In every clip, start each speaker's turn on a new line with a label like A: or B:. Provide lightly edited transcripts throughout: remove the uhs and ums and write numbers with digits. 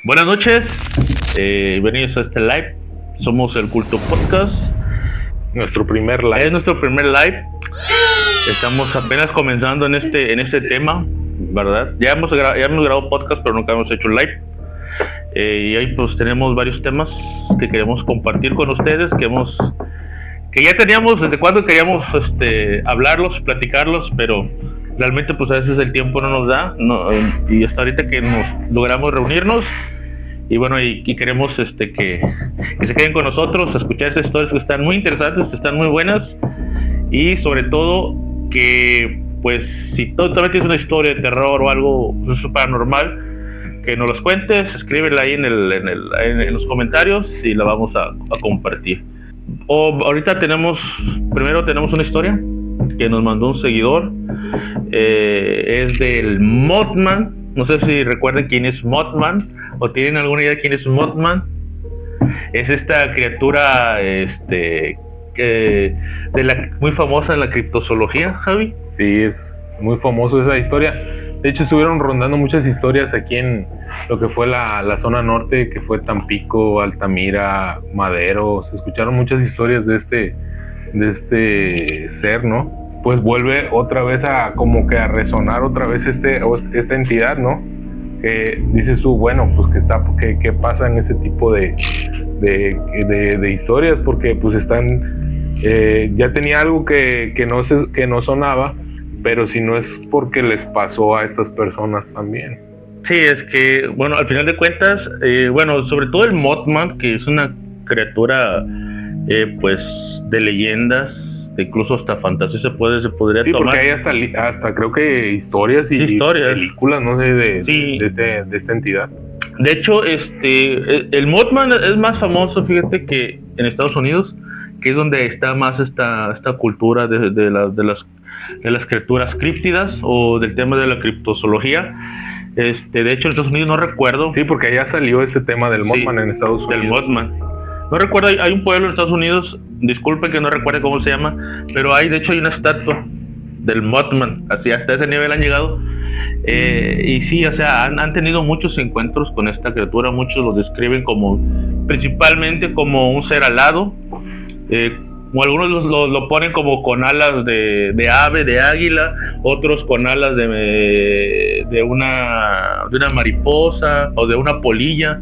A: Buenas noches, bienvenidos a este live. Somos el Culto Podcast.
B: Nuestro primer live.
A: Es nuestro primer live. Estamos apenas comenzando en este tema, ¿verdad? Ya hemos grabado podcast, pero nunca hemos hecho un live. Y ahí pues tenemos varios temas que queremos compartir con ustedes, que ya teníamos desde cuando queríamos hablarlos, platicarlos, pero realmente pues a veces el tiempo no nos da, y hasta ahorita que nos logramos reunirnos y bueno, y queremos que se queden con nosotros a escuchar estas historias que están muy interesantes, están muy buenas, y sobre todo que pues si tú también tienes una historia de terror o algo pues, paranormal, que nos los cuentes, escríbela ahí en los comentarios y la vamos a compartir. Ahorita primero tenemos una historia que nos mandó un seguidor. Es del Mothman. No sé si recuerdan quién es Mothman o tienen alguna idea de quién es Mothman. Es esta criatura muy famosa en la criptozoología, Javi.
B: Sí, es muy famoso esa historia. De hecho, estuvieron rondando muchas historias aquí en lo que fue la zona norte, que fue Tampico, Altamira, Madero. Se escucharon muchas historias de este ser, ¿no? Pues vuelve otra vez a resonar otra vez esta entidad, ¿no? Que dices tú, bueno, pues ¿qué pasa en ese tipo de historias? Porque pues están, ya tenía algo que no sonaba, pero si no es porque les pasó a estas personas también.
A: Sí, es que, bueno, al final de cuentas, sobre todo el Mothman, que es una criatura, pues, de leyendas, incluso hasta fantasía se podría
B: sí,
A: tomar.
B: Sí, porque hay hasta creo que historias y películas, no sé, de esta entidad.
A: De hecho, el Mothman es más famoso, fíjate, que en Estados Unidos, que es donde está más esta cultura de las criaturas críptidas o del tema de la criptozoología. De hecho, en Estados Unidos no recuerdo.
B: Sí, porque allá salió ese tema del Mothman, sí, en Estados Unidos.
A: Del Mothman. No recuerdo, hay un pueblo en Estados Unidos, disculpen que no recuerde cómo se llama, pero de hecho hay una estatua del Mothman, así hasta ese nivel han llegado. Y sí, o sea, han tenido muchos encuentros con esta criatura. Muchos los describen principalmente como un ser alado, o algunos lo ponen como con alas de ave, de águila, otros con alas de una mariposa o de una polilla.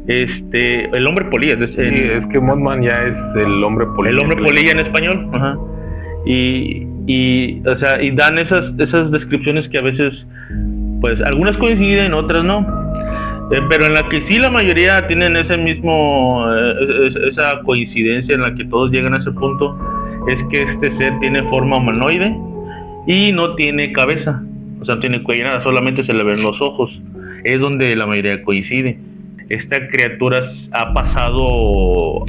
A: El hombre polilla
B: es que Mothman ya es el hombre polilla.
A: El hombre polilla en español, ajá. Y dan esas descripciones que a veces, pues, algunas coinciden, otras no. Pero en la que sí la mayoría tienen esa coincidencia en la que todos llegan a ese punto, es que este ser tiene forma humanoide y no tiene cabeza, o sea, no tiene cuello, nada, solamente se le ven los ojos. Es donde la mayoría coincide. Esta criatura ha pasado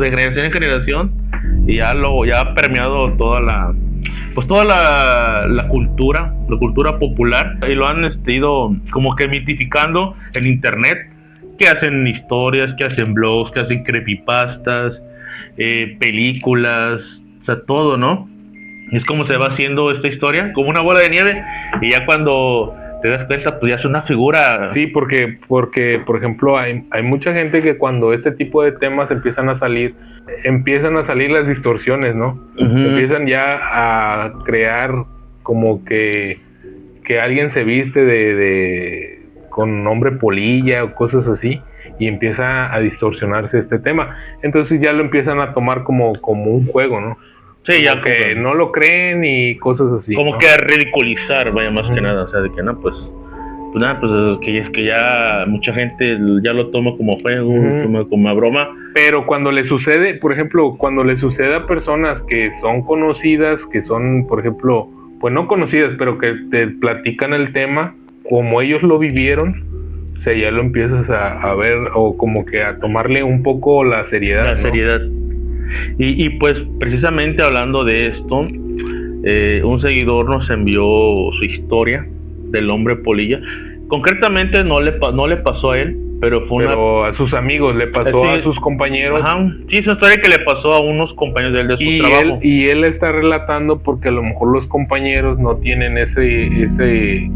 A: de generación en generación y ya ha permeado toda la cultura popular, y lo han ido como que mitificando en internet, que hacen historias, que hacen blogs, que hacen creepypastas, películas, o sea, todo, ¿no? Es como se va haciendo esta historia, como una bola de nieve, y ya cuando te das cuenta, pues ya es una figura.
B: Sí, porque por ejemplo, hay mucha gente que cuando este tipo de temas empiezan a salir las distorsiones, ¿no? Uh-huh. Empiezan ya a crear como que alguien se viste con nombre polilla o cosas así, y empieza a distorsionarse este tema. Entonces ya lo empiezan a tomar como un juego, ¿no?
A: Sí, ya
B: que no lo creen y cosas así.
A: Como, ¿no?, que a ridiculizar, vaya, más que nada. O sea, de que no, pues es que ya mucha gente ya lo toma como juego, como a broma.
B: Pero cuando le sucede, por ejemplo, a personas que son conocidas, que son, por ejemplo, pues no conocidas, pero que te platican el tema, como ellos lo vivieron, o sea, ya lo empiezas a ver, o como que a tomarle un poco la seriedad.
A: La seriedad. Y pues precisamente hablando de esto, un seguidor nos envió su historia del hombre polilla. Concretamente no le pasó a él, pero
B: a sus amigos, le pasó a sus compañeros.
A: Ajá, sí, es una historia que le pasó a unos compañeros de él, de su trabajo.
B: Y él está relatando porque a lo mejor los compañeros no tienen ese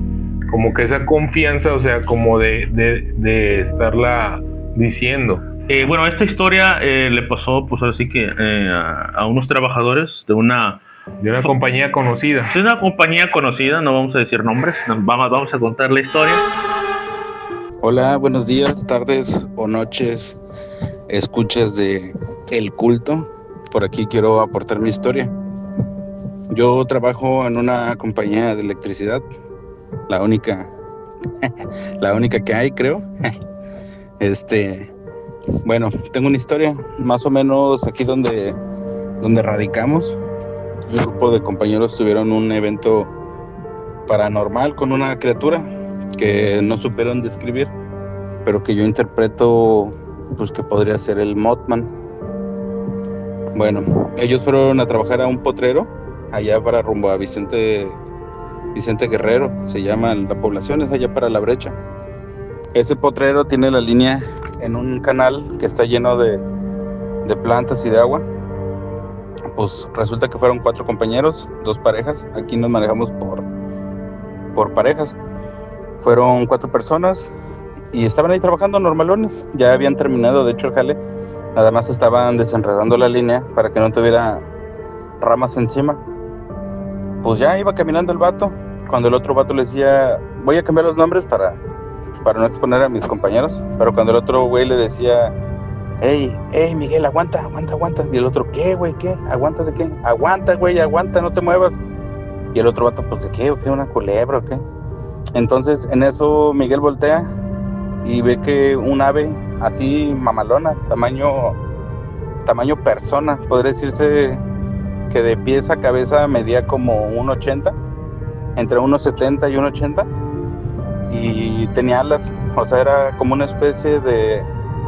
B: como que esa confianza, o sea, como de estarla diciendo.
A: Bueno, esta historia le pasó, pues ahora sí que a unos trabajadores de una
B: compañía conocida.
A: Es una compañía conocida, no vamos a decir nombres, vamos a contar la historia.
C: Hola, buenos días, tardes o noches, escuchas de El Culto. Por aquí quiero aportar mi historia. Yo trabajo en una compañía de electricidad, la única que hay, creo. Bueno, tengo una historia, más o menos aquí donde radicamos. Un grupo de compañeros tuvieron un evento paranormal con una criatura que no supieron describir, pero que yo interpreto pues que podría ser el Mothman. Bueno, ellos fueron a trabajar a un potrero allá para rumbo a Vicente Guerrero, se llama la población, es allá para La Brecha. Ese potrero tiene la línea en un canal que está lleno de plantas y de agua. Pues resulta que fueron 4 compañeros, 2 parejas. Aquí nos manejamos por parejas. Fueron 4 personas y estaban ahí trabajando normalones. Ya habían terminado, de hecho, el jale. Nada más estaban desenredando la línea para que no tuviera ramas encima. Pues ya iba caminando el vato, cuando el otro vato le decía, voy a cambiar los nombres para no exponer a mis compañeros. Pero cuando el otro güey le decía, hey, Miguel, aguanta. Y el otro, ¿qué, güey? ¿Qué? ¿Aguanta de qué? Aguanta, güey, aguanta, no te muevas. Y el otro vato, pues, ¿de qué? ¿O qué? ¿Una culebra o qué? Entonces, en eso, Miguel voltea y ve que un ave así mamalona, tamaño persona, podría decirse que de pies a cabeza medía como 1.80, entre 1.70 y 1.80, y tenía alas, o sea, era como una especie de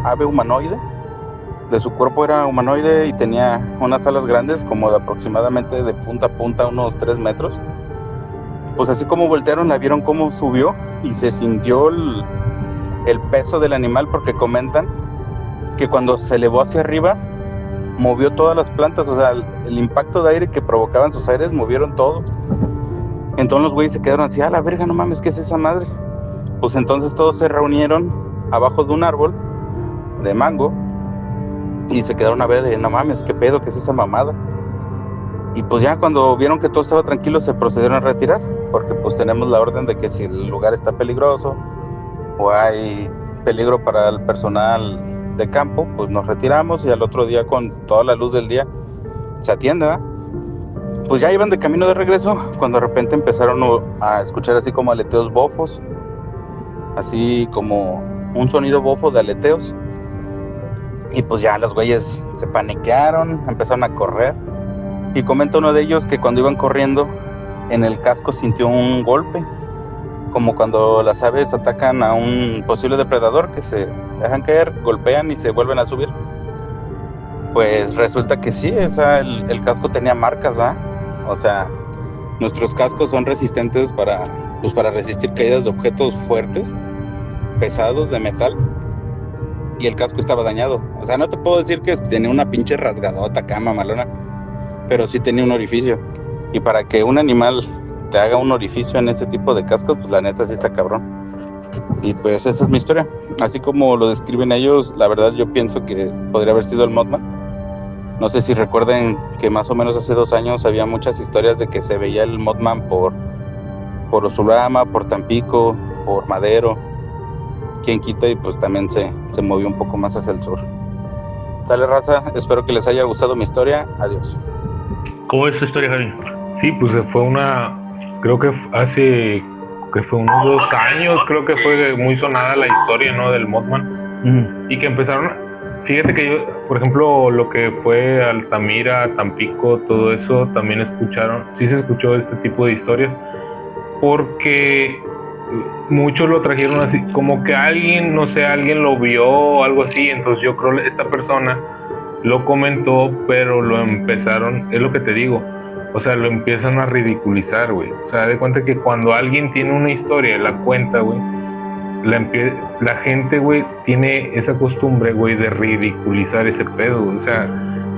C: ave humanoide. De su cuerpo era humanoide y tenía unas alas grandes, como de aproximadamente de punta a punta unos 3 metros. Pues así como voltearon, la vieron cómo subió y se sintió el peso del animal, porque comentan que cuando se elevó hacia arriba movió todas las plantas, o sea, el impacto de aire que provocaban sus aires movieron todo. Entonces los güeyes se quedaron así, a la verga, no mames, ¿qué es esa madre? Pues entonces todos se reunieron abajo de un árbol de mango y se quedaron a ver de, no mames, ¿qué pedo? ¿Qué es esa mamada? Y pues ya cuando vieron que todo estaba tranquilo se procedieron a retirar, porque pues tenemos la orden de que si el lugar está peligroso o hay peligro para el personal de campo, pues nos retiramos y al otro día con toda la luz del día se atiende, ¿verdad? Pues ya iban de camino de regreso cuando de repente empezaron a escuchar así como aleteos bofos, así como un sonido bofo de aleteos, y pues ya los güeyes se paniquearon, empezaron a correr, y comenta uno de ellos que cuando iban corriendo en el casco sintió un golpe, como cuando las aves atacan a un posible depredador, que se dejan caer, golpean y se vuelven a subir. Pues resulta que sí, el casco tenía marcas, ¿va? O sea, nuestros cascos son resistentes para resistir caídas de objetos fuertes, pesados, de metal, y el casco estaba dañado. O sea, no te puedo decir que tenía una pinche rasgadota acá, mamalona, pero sí tenía un orificio. Y para que un animal te haga un orificio en ese tipo de cascos, pues la neta sí está cabrón. Y pues esa es mi historia. Así como lo describen ellos, la verdad yo pienso que podría haber sido el Mothman. No sé si recuerden que más o menos hace 2 años había muchas historias de que se veía el Mothman por Osurama, por Tampico, por Madero. Quien quita y pues también se movió un poco más hacia el sur. Sale, raza, espero que les haya gustado mi historia. Adiós.
A: ¿Cómo es tu historia, Javi?
B: Sí, pues fue creo que hace fue unos 2 años, creo que fue muy sonada la historia, ¿no? Del Mothman. Y que empezaron, fíjate que yo, por ejemplo, lo que fue Altamira, Tampico, todo eso, también sí se escuchó este tipo de historias, porque muchos lo trajeron así, como que alguien lo vio o algo así, entonces yo creo que esta persona lo comentó, pero lo empezaron, es lo que te digo, o sea, lo empiezan a ridiculizar, güey. O sea, de cuenta que cuando alguien tiene una historia y la cuenta, güey, la gente, güey, tiene esa costumbre, güey, de ridiculizar ese pedo, güey. O sea,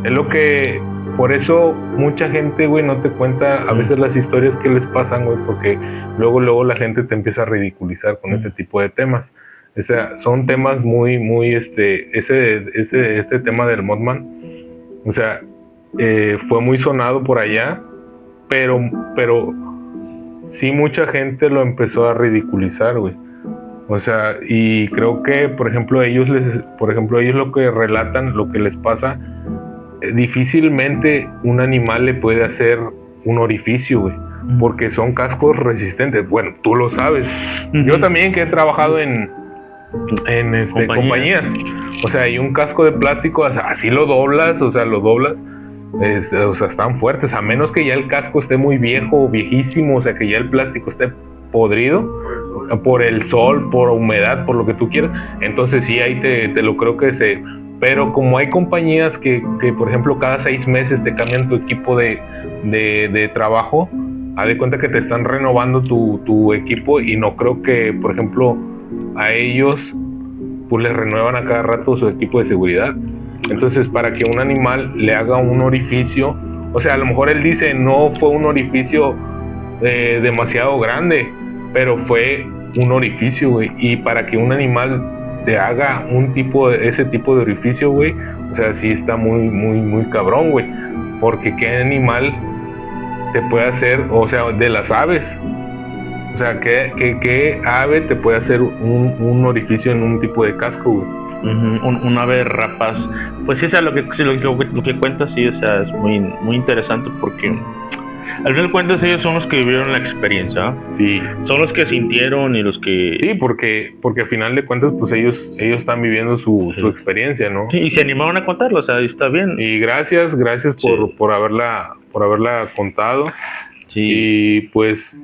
B: es lo que por eso mucha gente, güey, no te cuenta a veces las historias que les pasan, güey, porque luego la gente te empieza a ridiculizar con este tipo de temas. O sea, son temas muy, este tema del Mothman, o sea, fue muy sonado por allá, pero sí mucha gente lo empezó a ridiculizar, güey. O sea, y creo que, por ejemplo, ellos lo que relatan, lo que les pasa, difícilmente un animal le puede hacer un orificio, güey, porque son cascos resistentes. Bueno, tú lo sabes. Yo también, que he trabajado en compañías. O sea, hay un casco de plástico, o sea, así lo doblas, o sea, están fuertes, a menos que ya el casco esté muy viejo o viejísimo, o sea, que ya el plástico esté podrido por el sol, por humedad, por lo que tú quieras. Entonces sí, ahí te lo creo que pero como hay compañías que por ejemplo cada 6 meses te cambian tu equipo de trabajo, haz de cuenta que te están renovando tu equipo, y no creo que, por ejemplo, a ellos pues les renuevan a cada rato su equipo de seguridad. Entonces, para que un animal le haga un orificio, o sea, a lo mejor él dice no fue un orificio demasiado grande, pero fue un orificio, güey. Y para que un animal te haga ese tipo de orificio, güey, o sea, sí está muy cabrón, güey. Porque qué animal te puede hacer, o sea, de las aves, o sea, qué ave te puede hacer un orificio en un tipo de casco, güey.
A: Un ave rapaz. Pues sí, o sea, lo que cuentas, sí, o sea, es muy interesante, porque al final de cuentas ellos son los que vivieron la experiencia, ¿eh?
B: Sí.
A: Son los que sintieron y los que...
B: Sí, porque al final de cuentas, pues ellos están viviendo su experiencia, ¿no?
A: Sí, y se animaron a contarlo, o sea, está bien.
B: Y gracias por haberla contado.
A: Sí.
B: Y pues,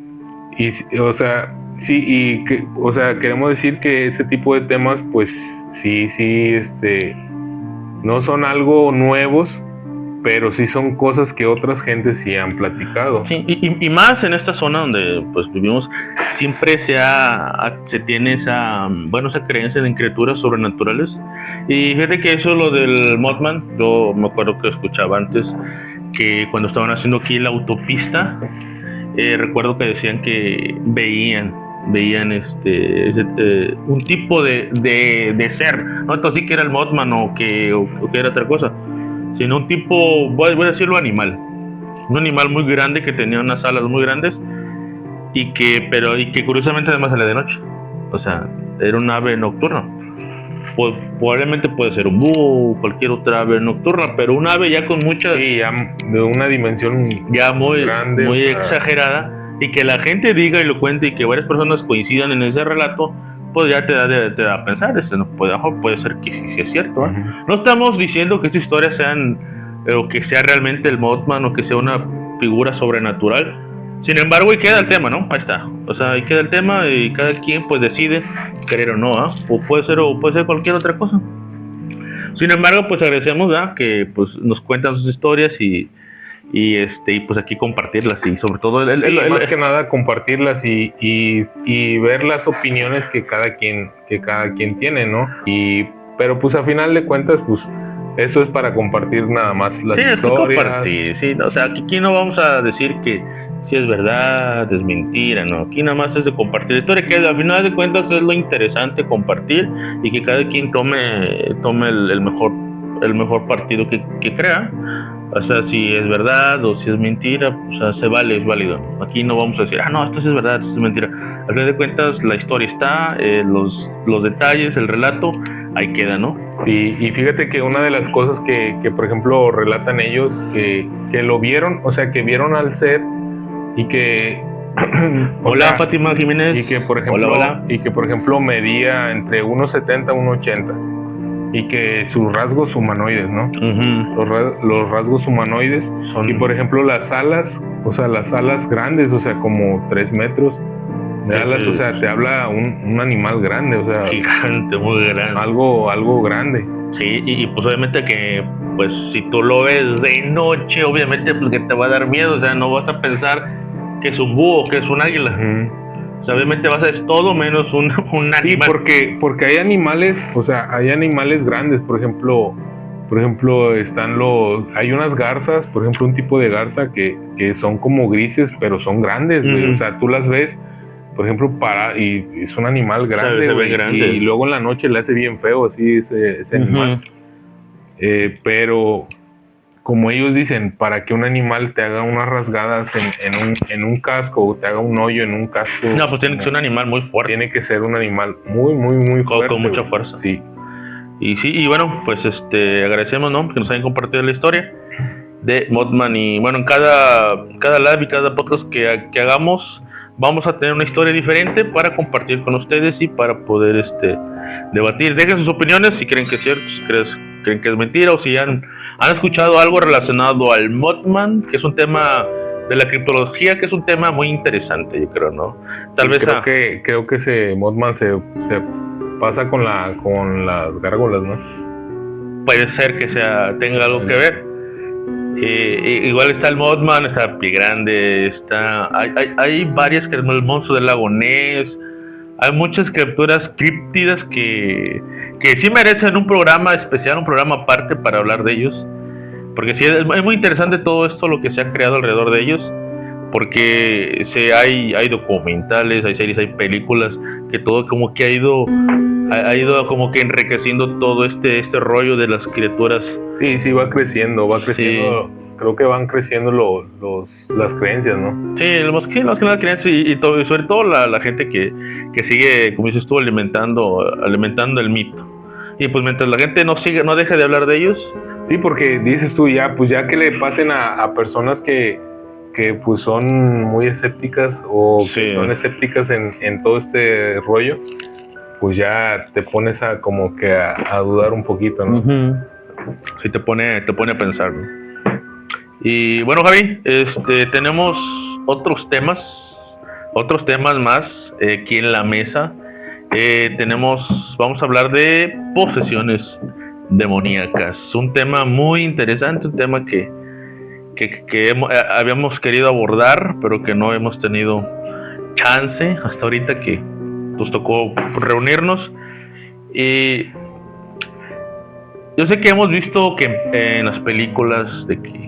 B: o sea, sí, o sea, queremos decir que ese tipo de temas, pues, sí, no son algo nuevos, pero sí son cosas que otras gentes sí han platicado.
A: Sí, y más en esta zona donde pues vivimos, siempre se tiene esa creencia de criaturas sobrenaturales. Y fíjate que eso, lo del Mothman, yo me acuerdo que escuchaba antes que cuando estaban haciendo aquí la autopista, recuerdo que decían que veían un tipo de ser, no tanto así que era el Mothman o que era otra cosa, sino un tipo, voy a decirlo, un animal muy grande que tenía unas alas muy grandes y que curiosamente además salía de noche. O sea, era un ave nocturna. Probablemente puede ser un búho, cualquier otra ave nocturna, pero un ave ya con muchas...
B: Sí, ya de una dimensión
A: ya muy
B: grande,
A: muy exagerada, y que la gente diga y lo cuente y que varias personas coincidan en ese relato, pues ya te da a pensar. Eso no puede ser que sí es cierto, ¿eh? No estamos diciendo que estas historias sean o que sea realmente el Mothman o que sea una figura sobrenatural. Sin embargo, ahí queda el tema, ¿no? Ahí está. O sea, ahí queda el tema y cada quien pues decide creer o no, ¿eh? O puede ser cualquier otra cosa. Sin embargo, pues agradecemos, ¿eh?, que pues nos cuentan sus historias y pues aquí compartirlas, y sobre todo
B: más que nada compartirlas y ver las opiniones que cada quien tiene, ¿no? Pero pues a final de cuentas, pues eso es para compartir nada más las historias. Sí, es
A: compartir, sí, o sea, aquí no vamos a decir que si es verdad, es mentira, no, aquí nada más es de compartir la historia, que al final de cuentas es lo interesante, compartir, y que cada quien tome el mejor partido que crea. O sea, si es verdad o si es mentira, o sea, es válido. Aquí no vamos a decir, no, esto sí es verdad, esto es mentira. Al final de cuentas, la historia está, los detalles, el relato, ahí queda, ¿no?
B: Sí, y fíjate que una de las cosas que por ejemplo, relatan ellos, que lo vieron, o sea, que vieron al ser y que...
A: Hola, Fátima Jiménez.
B: Y que, por ejemplo,
A: hola.
B: Y que, por ejemplo, medía entre 1.70 y 1.80. Y que sus rasgos humanoides, ¿no? Los rasgos humanoides son... Y por ejemplo las alas, o sea, las alas grandes, o sea, como 3 metros de alas, sí. O sea, te habla un animal grande, o sea...
A: Gigante, muy grande.
B: Algo grande.
A: Sí, y pues obviamente que, pues si tú lo ves de noche, obviamente pues que te va a dar miedo, o sea, no vas a pensar que es un búho, que es un águila. O sea, obviamente vas a ver todo menos un animal.
B: Sí, porque hay animales, o sea, hay animales grandes, por ejemplo, Por ejemplo, hay unas garzas, por ejemplo, un tipo de garza que son como grises, pero son grandes, güey.
A: Ujú.
B: O sea, tú las ves, por ejemplo, y es un animal grande,
A: Se ve
B: güey.
A: grande.
B: Y luego en la noche le hace bien feo así ese animal. Pero como ellos dicen, para que un animal te haga unas rasgadas en un casco, o te haga un hoyo en un casco.
A: No, pues tiene que ser un animal muy fuerte.
B: Tiene que ser un animal muy, muy, muy fuerte.
A: Con mucha
B: güey.
A: fuerza.
B: Sí.
A: Y sí, y bueno, pues agradecemos, ¿no? Que nos hayan compartido la historia de Mothman. Y bueno, en cada live y cada podcast que hagamos, vamos a tener una historia diferente para compartir con ustedes y para poder debatir. Dejen sus opiniones si creen que es cierto, si creen que es mentira, o si han escuchado algo relacionado al Mothman, que es un tema de la criptología, que es un tema muy interesante, yo creo, ¿no? Tal vez
B: creo que ese Mothman se pasa con las gárgolas, ¿no?
A: Puede ser que tenga algo que ver. Igual está el Mothman, está Pie Grande, hay varias, que es el monstruo del lago Ness. Hay muchas criaturas críptidas que sí merecen un programa especial, un programa aparte para hablar de ellos. Porque sí, es muy interesante todo esto, lo que se ha creado alrededor de ellos. Porque hay documentales, hay series, hay películas, que todo como que ha ido como que enriqueciendo todo este rollo de las criaturas.
B: Sí, va creciendo.
A: Sí.
B: Creo que van creciendo las creencias, ¿no?
A: Sí, más que las creencias y sobre todo la gente que sigue, como dices tú, alimentando el mito. Y pues mientras la gente no deje de hablar de ellos.
B: Sí, porque dices tú, ya que le pasen a personas que pues son muy escépticas o que son escépticas en todo este rollo, pues ya te pones a dudar un poquito, ¿no?
A: Uh-huh. Sí, te pone a pensar, ¿no? Y bueno, Javi, tenemos otros temas más aquí en la mesa. Vamos a hablar de posesiones demoníacas, un tema muy interesante, un tema que habíamos querido abordar, pero que no hemos tenido chance hasta ahorita que nos tocó reunirnos. Y yo sé que hemos visto que en las películas de que,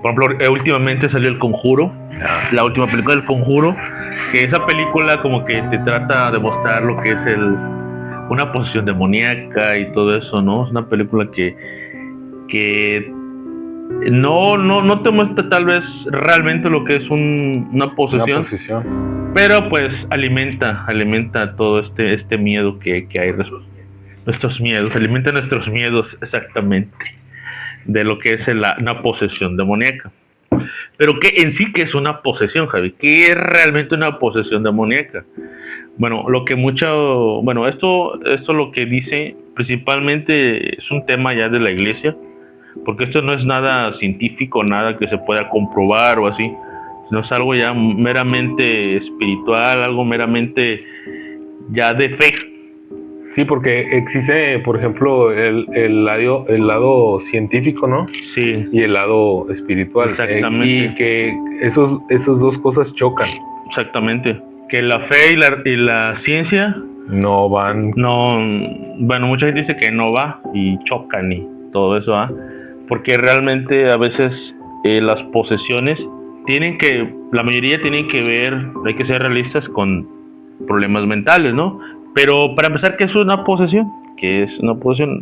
A: por ejemplo, últimamente salió El Conjuro, la última película del Conjuro, que esa película como que te trata de mostrar lo que es una posesión demoníaca y todo eso, ¿no? Es una película que no te muestra tal vez realmente lo que es una posesión, pero pues alimenta todo este miedo que hay, nuestros miedos, alimenta nuestros miedos exactamente de lo que es una posesión demoníaca. Pero ¿qué en sí que es una posesión, Javi? ¿Qué es realmente una posesión demoníaca? Bueno, esto lo que dice principalmente es un tema ya de la iglesia, porque esto no es nada científico, nada que se pueda comprobar o así, sino es algo ya meramente espiritual, algo meramente ya de fe.
B: Sí, porque existe, por ejemplo, el lado científico, ¿no?
A: Sí.
B: Y el lado espiritual.
A: Exactamente.
B: Y que esas dos cosas chocan.
A: Exactamente. Que la fe y la ciencia
B: no van.
A: No, bueno, mucha gente dice que no va y chocan y todo eso, porque realmente a veces las posesiones la mayoría tienen que ver, hay que ser realistas, con problemas mentales, ¿no? Pero para empezar, ¿qué es una posesión? ¿Qué es una posesión?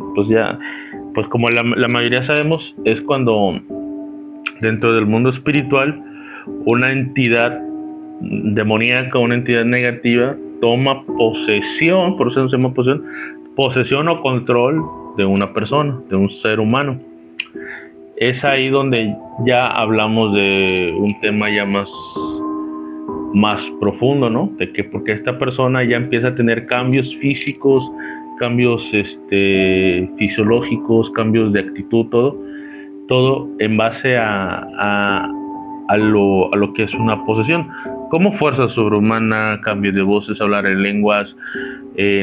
A: Pues como la mayoría sabemos, es cuando dentro del mundo espiritual una entidad demoníaca, una entidad negativa toma posesión, por eso se llama posesión o control de una persona, de un ser humano. Es ahí donde ya hablamos de un tema ya más profundo, ¿no? De que porque esta persona ya empieza a tener cambios físicos, cambios fisiológicos, cambios de actitud, todo en base a lo que es una posesión, como fuerza sobrehumana, cambio de voces, hablar en lenguas,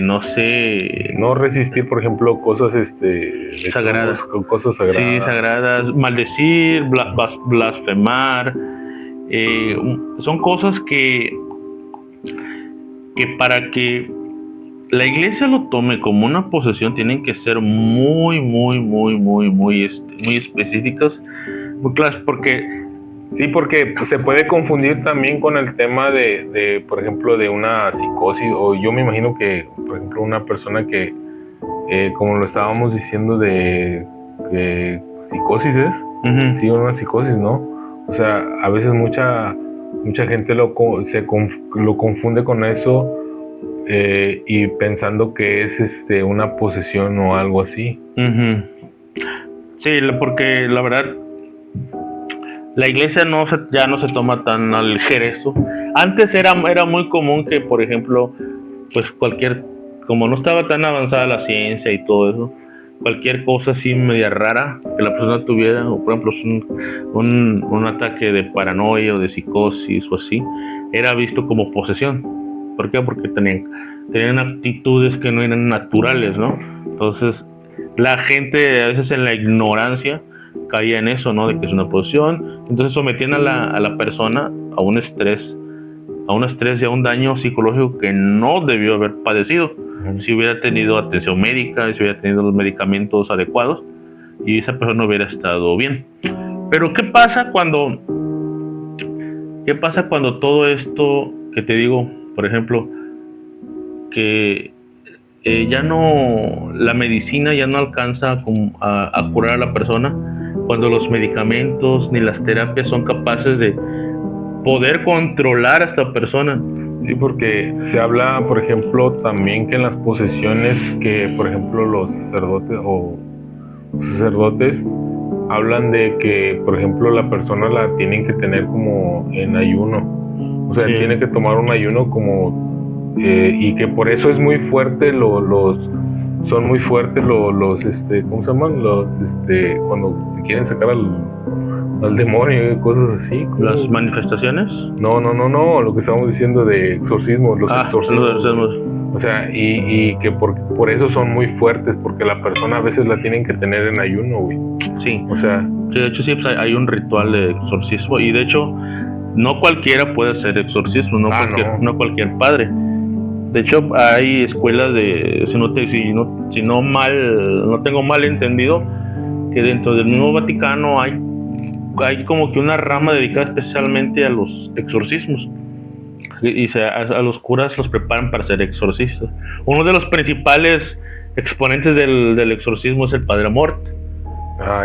B: no resistir, por ejemplo, cosas
A: sagradas,
B: cosas sagradas.
A: Sí, sagradas, maldecir, blasfemar, son cosas que para que la iglesia lo tome como una posesión, tienen que ser muy específicas, muy claras, porque
B: Sí, porque se puede confundir también con el tema por ejemplo, de una psicosis, o yo me imagino que, por ejemplo, una persona que, como lo estábamos diciendo, de que psicosis es, sí, una psicosis, ¿no? O sea, a veces mucha gente lo confunde con eso, y pensando que es una posesión o algo así.
A: Sí, porque la verdad, la iglesia ya no se toma tan al ligero eso. Antes era muy común que, por ejemplo, pues como no estaba tan avanzada la ciencia y todo eso, cualquier cosa así media rara que la persona tuviera, o por ejemplo un ataque de paranoia o de psicosis o así, era visto como posesión. ¿Por qué? Porque tenían actitudes que no eran naturales, ¿no? Entonces, la gente a veces en la ignorancia caía en eso, ¿no? De que es una posesión. Entonces sometían a la persona a un estrés y a un daño psicológico que no debió haber padecido. Si hubiera tenido atención médica, si hubiera tenido los medicamentos adecuados, y esa persona hubiera estado bien. Pero ¿qué pasa cuando todo esto que te digo, por ejemplo, que ya no, la medicina ya no alcanza a curar a la persona, cuando los medicamentos ni las terapias son capaces de poder controlar a esta persona?
B: Sí, porque se habla, por ejemplo, también que en las posesiones, que por ejemplo los sacerdotes hablan de que, por ejemplo, la persona la tienen que tener como en ayuno, o sea,
A: Sí.
B: tiene que tomar un ayuno como, y que por eso es muy fuerte son muy fuertes los ¿cómo se llaman? Cuando te quieren sacar al demonio y cosas así.
A: ¿Las manifestaciones?
B: No, lo que estamos diciendo de exorcismos, los exorcismos. O sea, y que por eso son muy fuertes, porque la persona a veces la tienen que tener en ayuno, güey.
A: Sí.
B: O sea,
A: sí, de hecho sí, pues hay un ritual de exorcismo, y de hecho no cualquiera puede hacer exorcismo, no cualquier padre. De hecho hay escuelas si no tengo mal entendido, que dentro del mismo Vaticano hay como que una rama dedicada especialmente a los exorcismos, y a los curas los preparan para ser exorcistas. Uno de los principales exponentes del exorcismo es el Padre Amort.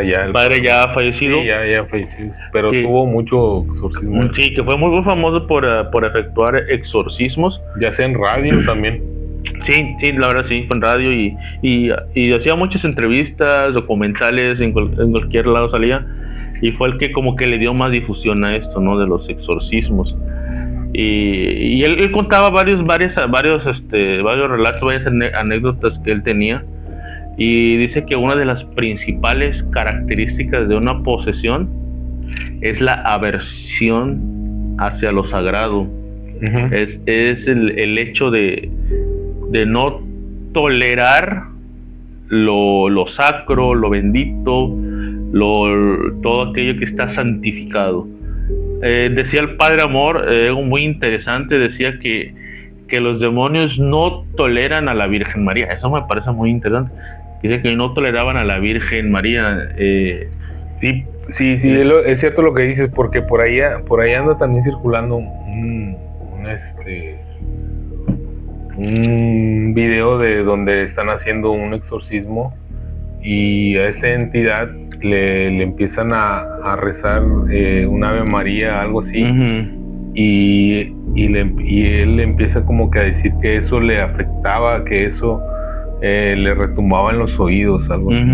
A: El padre ya fallecido.
B: Sí, ya fallecido, pero tuvo mucho exorcismo.
A: Sí, que fue muy famoso por efectuar exorcismos.
B: Ya sea en radio también.
A: Sí, la verdad sí, fue en radio, y hacía muchas entrevistas, documentales, en cualquier lado salía, y fue el que como que le dio más difusión a esto, ¿no? De los exorcismos. Y él contaba varios relatos, varias anécdotas que él tenía, y dice que una de las principales características de una posesión es la aversión hacia lo sagrado. Es el hecho de no tolerar lo sacro, lo bendito, todo aquello que está santificado. Decía el Padre Amor, muy interesante, decía que los demonios no toleran a la Virgen María. Eso me parece muy interesante. Dice que no toleraban a la Virgen María.
B: Sí, es cierto lo que dices, porque por ahí anda también circulando un video de donde están haciendo un exorcismo, y a esta entidad le empiezan a rezar un Ave María, algo así, y él empieza como que a decir que eso le afectaba, que eso le retumbaba en los oídos, algo así.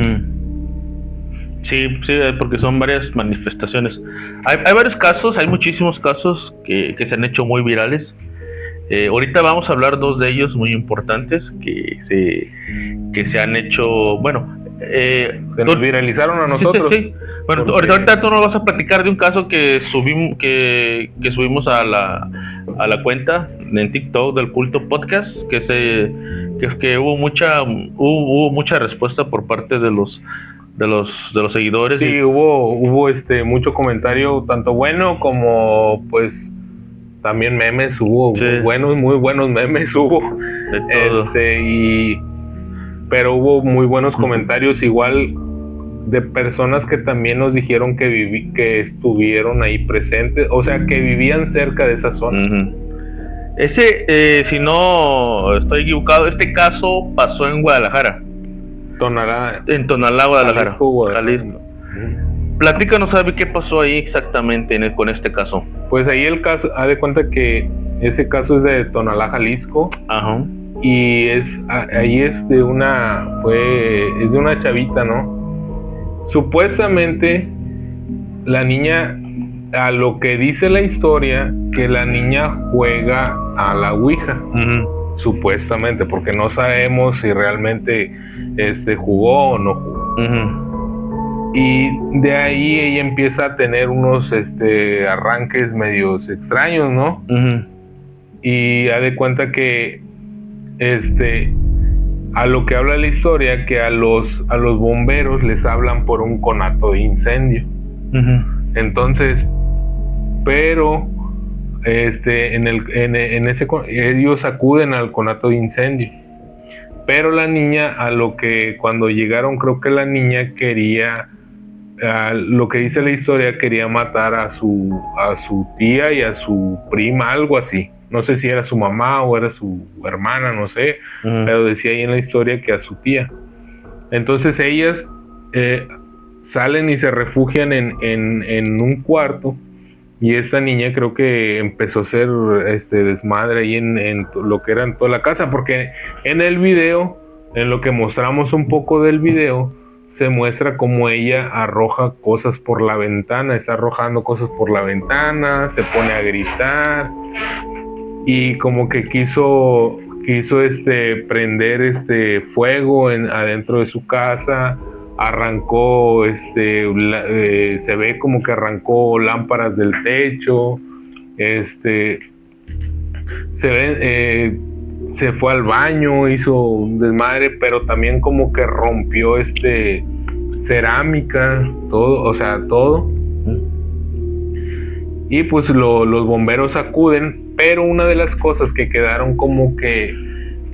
A: Sí, porque son varias manifestaciones. Hay varios casos, hay muchísimos casos que se han hecho muy virales. Ahorita vamos a hablar dos de ellos muy importantes que se han hecho,
B: se nos viralizaron a nosotros.
A: Sí. Bueno, ahorita tú nos vas a platicar de un caso que subimos a la cuenta en TikTok del Culto Podcast, que hubo mucha respuesta por parte de los seguidores.
B: Sí, hubo mucho comentario, tanto bueno como pues también memes hubo,
A: Sí.
B: muy buenos memes hubo.
A: De todo.
B: Pero hubo muy buenos comentarios igual de personas que también nos dijeron que estuvieron ahí presentes, o sea, que vivían cerca de esa zona.
A: Ese, si no estoy equivocado, este caso pasó en Guadalajara.
B: Tonalá,
A: En Tonalá, Guadalajara.
B: Jalisco, Guadalajara.
A: Jalisco. Platícanos, ¿sabe qué pasó ahí exactamente con este caso?
B: Pues ahí el caso, haz de cuenta que ese caso es de Tonalá, Jalisco,
A: Ajá.
B: y ahí es de una chavita, ¿no? Supuestamente la niña, a lo que dice la historia, que la niña juega a la Ouija, supuestamente, porque no sabemos si realmente jugó o no jugó. Y de ahí ella empieza a tener unos arranques medios extraños, ¿no? Y haz de cuenta que a lo que habla la historia, que a los bomberos les hablan por un conato de incendio. Entonces, pero ellos acuden al conato de incendio. Pero la niña, a lo que cuando llegaron, creo que la niña quería, lo que dice la historia, quería matar a su tía y a su prima, algo así. No sé si era su mamá o era su hermana, no sé, pero decía ahí en la historia que a su tía. Entonces ellas salen y se refugian en un cuarto, y esa niña creo que empezó a hacer desmadre ahí en lo que era en toda la casa, porque en el video, en lo que mostramos un poco del video, se muestra como ella arroja cosas por la ventana, está arrojando cosas por la ventana, se pone a gritar, y como que quiso prender fuego adentro de su casa. Arrancó, se ve como que arrancó lámparas del techo, se fue al baño, hizo un desmadre, pero también como que rompió cerámica, todo, o sea, todo. Y pues los bomberos acuden, pero una de las cosas que quedaron como que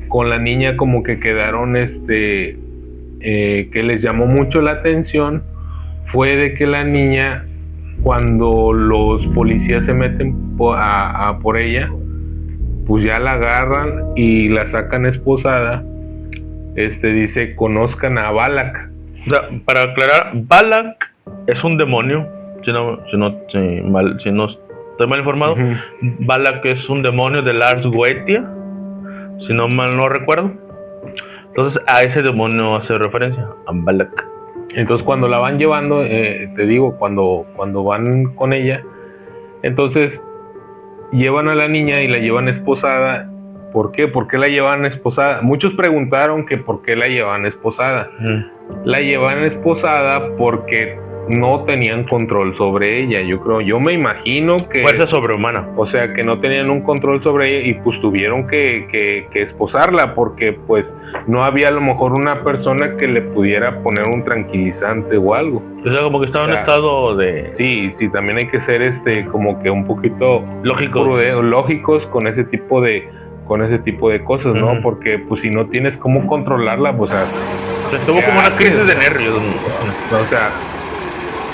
B: con la niña, como que quedaron que les llamó mucho la atención, fue de que la niña, cuando los policías se meten por ella, pues ya la agarran y la sacan esposada. Dice, conozcan a Balak.
A: O sea, para aclarar, Balak es un demonio, si no estoy mal informado. Balak es un demonio de Lars Goetia, si no mal no recuerdo. Entonces a ese demonio hace referencia, a Balak.
B: Entonces cuando la van llevando, te digo, cuando van con ella, entonces llevan a la niña y la llevan esposada. ¿Por qué? ¿Por qué la llevan esposada? Muchos preguntaron que por qué la llevan esposada. La llevan esposada porque no tenían control sobre ella, yo me imagino que...
A: Fuerza sobrehumana.
B: O sea, que no tenían un control sobre ella y pues tuvieron que esposarla, porque pues no había a lo mejor una persona que le pudiera poner un tranquilizante o algo.
A: O sea, como que estaba en un estado de...
B: Sí, también hay que ser como que un poquito lógicos con ese tipo de cosas, ¿no? Porque pues si no tienes cómo controlarla, pues...
A: Se tuvo como una crisis de nervios.
B: O sea...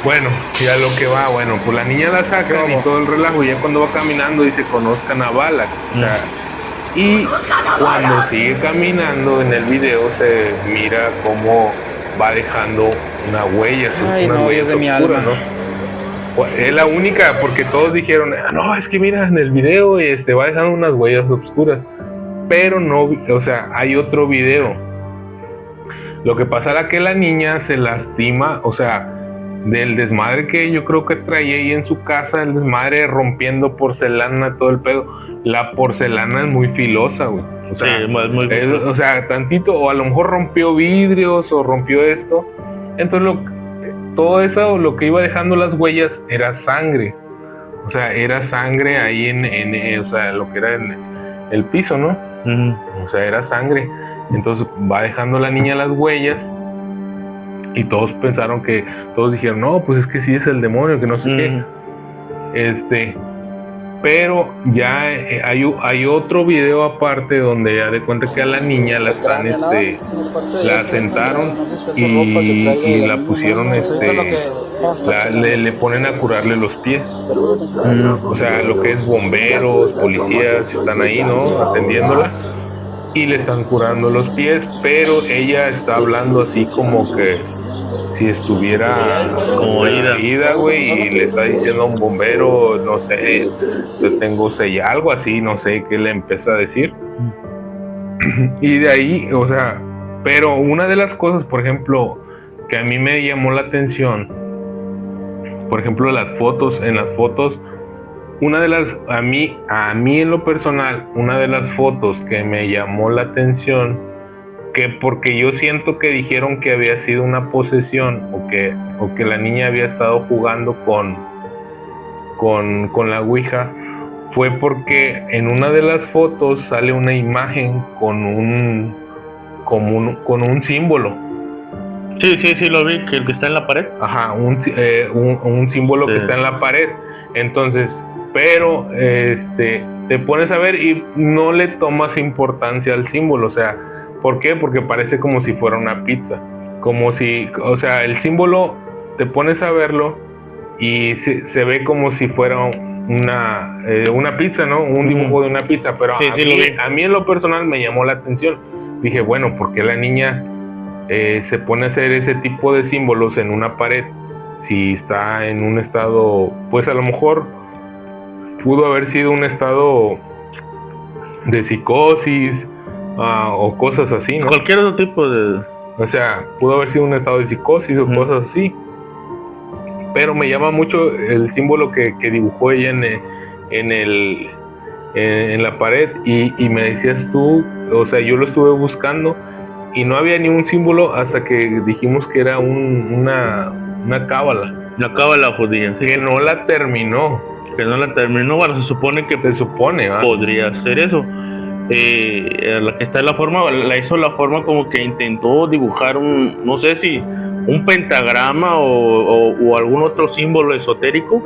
B: Bueno, ya lo que va, pues la niña la sacan y todo el relajo, y ya cuando va caminando dice, conozcan a Balak. O sea, y cuando sigue caminando en el video se mira cómo va dejando una huella, unas huellas
C: de mi alma,
B: ¿no? Es la única, porque todos dijeron, no, es que mira en el video va dejando unas huellas oscuras, pero no, o sea, hay otro video. Lo que pasa era que la niña se lastima, o sea, del desmadre que yo creo que traía ahí en su casa, el desmadre rompiendo porcelana, todo el pedo. La porcelana es muy filosa, güey. O sea, sí, o sea, tantito, o a lo mejor rompió vidrios o rompió esto. Entonces todo eso, lo que iba dejando las huellas era sangre. O sea, era sangre ahí o sea, lo que era en el piso, ¿no? O sea, era sangre. Entonces va dejando la niña las huellas. Y todos dijeron, no, pues es que sí es el demonio, que no sé qué. Pero ya hay otro video aparte donde ya de cuenta que a la niña la están, la sentaron y la pusieron, le ponen a curarle los pies. O sea, lo que es bomberos, policías, están ahí, ¿no? Atendiéndola. Y le están curando los pies, pero ella está hablando así como que si estuviera como herida, güey, y le está diciendo a un bombero, no sé, yo tengo algo así, no sé qué le empieza a decir. Y de ahí, o sea, pero una de las cosas, por ejemplo, que a mí me llamó la atención, por ejemplo, en las fotos, una de las, a mí en lo personal, una de las fotos que me llamó la atención, que porque yo siento que dijeron que había sido una posesión o que la niña había estado jugando con la ouija, fue porque en una de las fotos sale una imagen con un símbolo.
A: Sí, lo vi, que el que está en la pared.
B: Ajá, un símbolo que está en la pared. Entonces, pero te pones a ver y no le tomas importancia al símbolo, o sea, ¿por qué? Porque parece como si fuera una pizza. Como si, o sea, el símbolo, te pones a verlo y se ve como si fuera una pizza, ¿no? Un dibujo de una pizza. Pero a mí en lo personal me llamó la atención. Dije, bueno, ¿por qué la niña se pone a hacer ese tipo de símbolos en una pared? Si está en un estado, pues a lo mejor pudo haber sido un estado de psicosis, o cosas así, ¿no?
A: Cualquier otro tipo de...
B: O sea, pudo haber sido un estado de psicosis o cosas así. Pero me llama mucho el símbolo que dibujó ella en la pared. Y me decías tú, o sea, yo lo estuve buscando y no había ni un símbolo hasta que dijimos que era una cábala.
A: La cábala judía.
B: Sí. Que no la terminó.
A: Bueno, se supone que... podría ser eso. La que está en la forma, la hizo la forma como que intentó dibujar no sé si un pentagrama o algún otro símbolo esotérico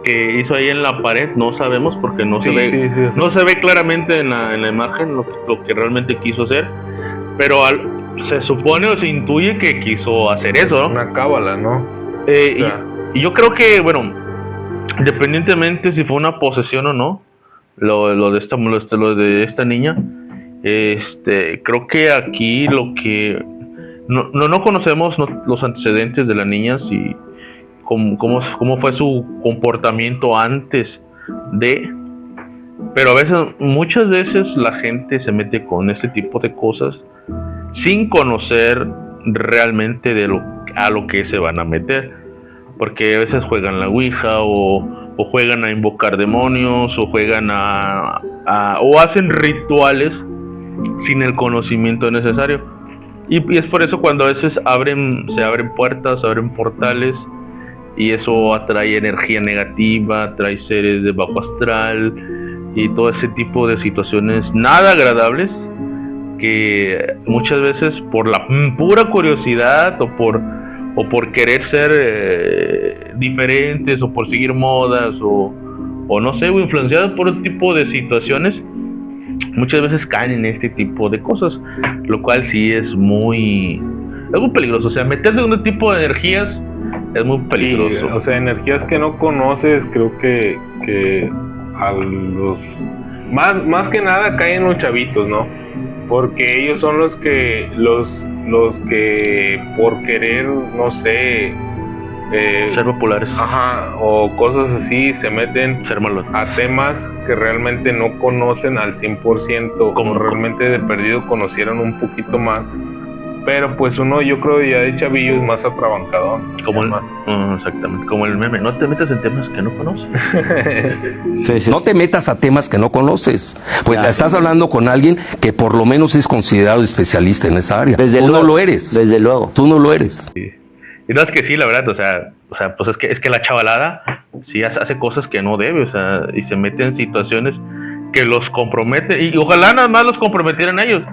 A: que hizo ahí en la pared, no sabemos porque no se ve claramente en la imagen lo que realmente quiso hacer, pero se supone o se intuye que quiso hacer eso, ¿no?
B: Una cábala, ¿no?
A: Y yo creo que, bueno, independientemente si fue una posesión o no, lo de esta niña, creo que aquí lo que no conocemos los antecedentes de la niña, si cómo fue su comportamiento antes de, pero muchas veces la gente se mete con este tipo de cosas sin conocer realmente a lo que se van a meter, porque a veces juegan la ouija o juegan a invocar demonios, o juegan o hacen rituales sin el conocimiento necesario. Y es por eso cuando a veces se abren puertas, abren portales, y eso atrae energía negativa, atrae seres de bajo astral y todo ese tipo de situaciones nada agradables, que muchas veces por la pura curiosidad o por querer ser diferentes, o por seguir modas, o no sé, o influenciados por un tipo de situaciones, muchas veces caen en este tipo de cosas, lo cual sí es muy peligroso. O sea, meterse en un tipo de energías es muy peligroso.
B: Sí, o sea, energías que no conoces, creo que a los más que nada caen los chavitos, ¿no? Porque ellos son los que por querer, no sé,
A: ser populares,
B: o cosas así, se meten
A: ser malos
B: a temas que realmente no conocen al 100%, como realmente de perdido conocieron un poquito más. Pero pues uno, yo creo, ya de chavillo es más atrabancador.
A: Exactamente, como el meme, no te metas en temas que no conoces.
D: No te metas a temas que no conoces. Pues estás hablando con alguien que por lo menos es considerado especialista en esa área. Tú no lo eres.
E: Desde luego.
D: Tú no lo eres.
A: Sí. Y no, es que sí, la verdad, o sea, pues es que la chavalada sí hace cosas que no debe, o sea, y se mete en situaciones que los comprometen, y ojalá nada más los comprometieran a ellos,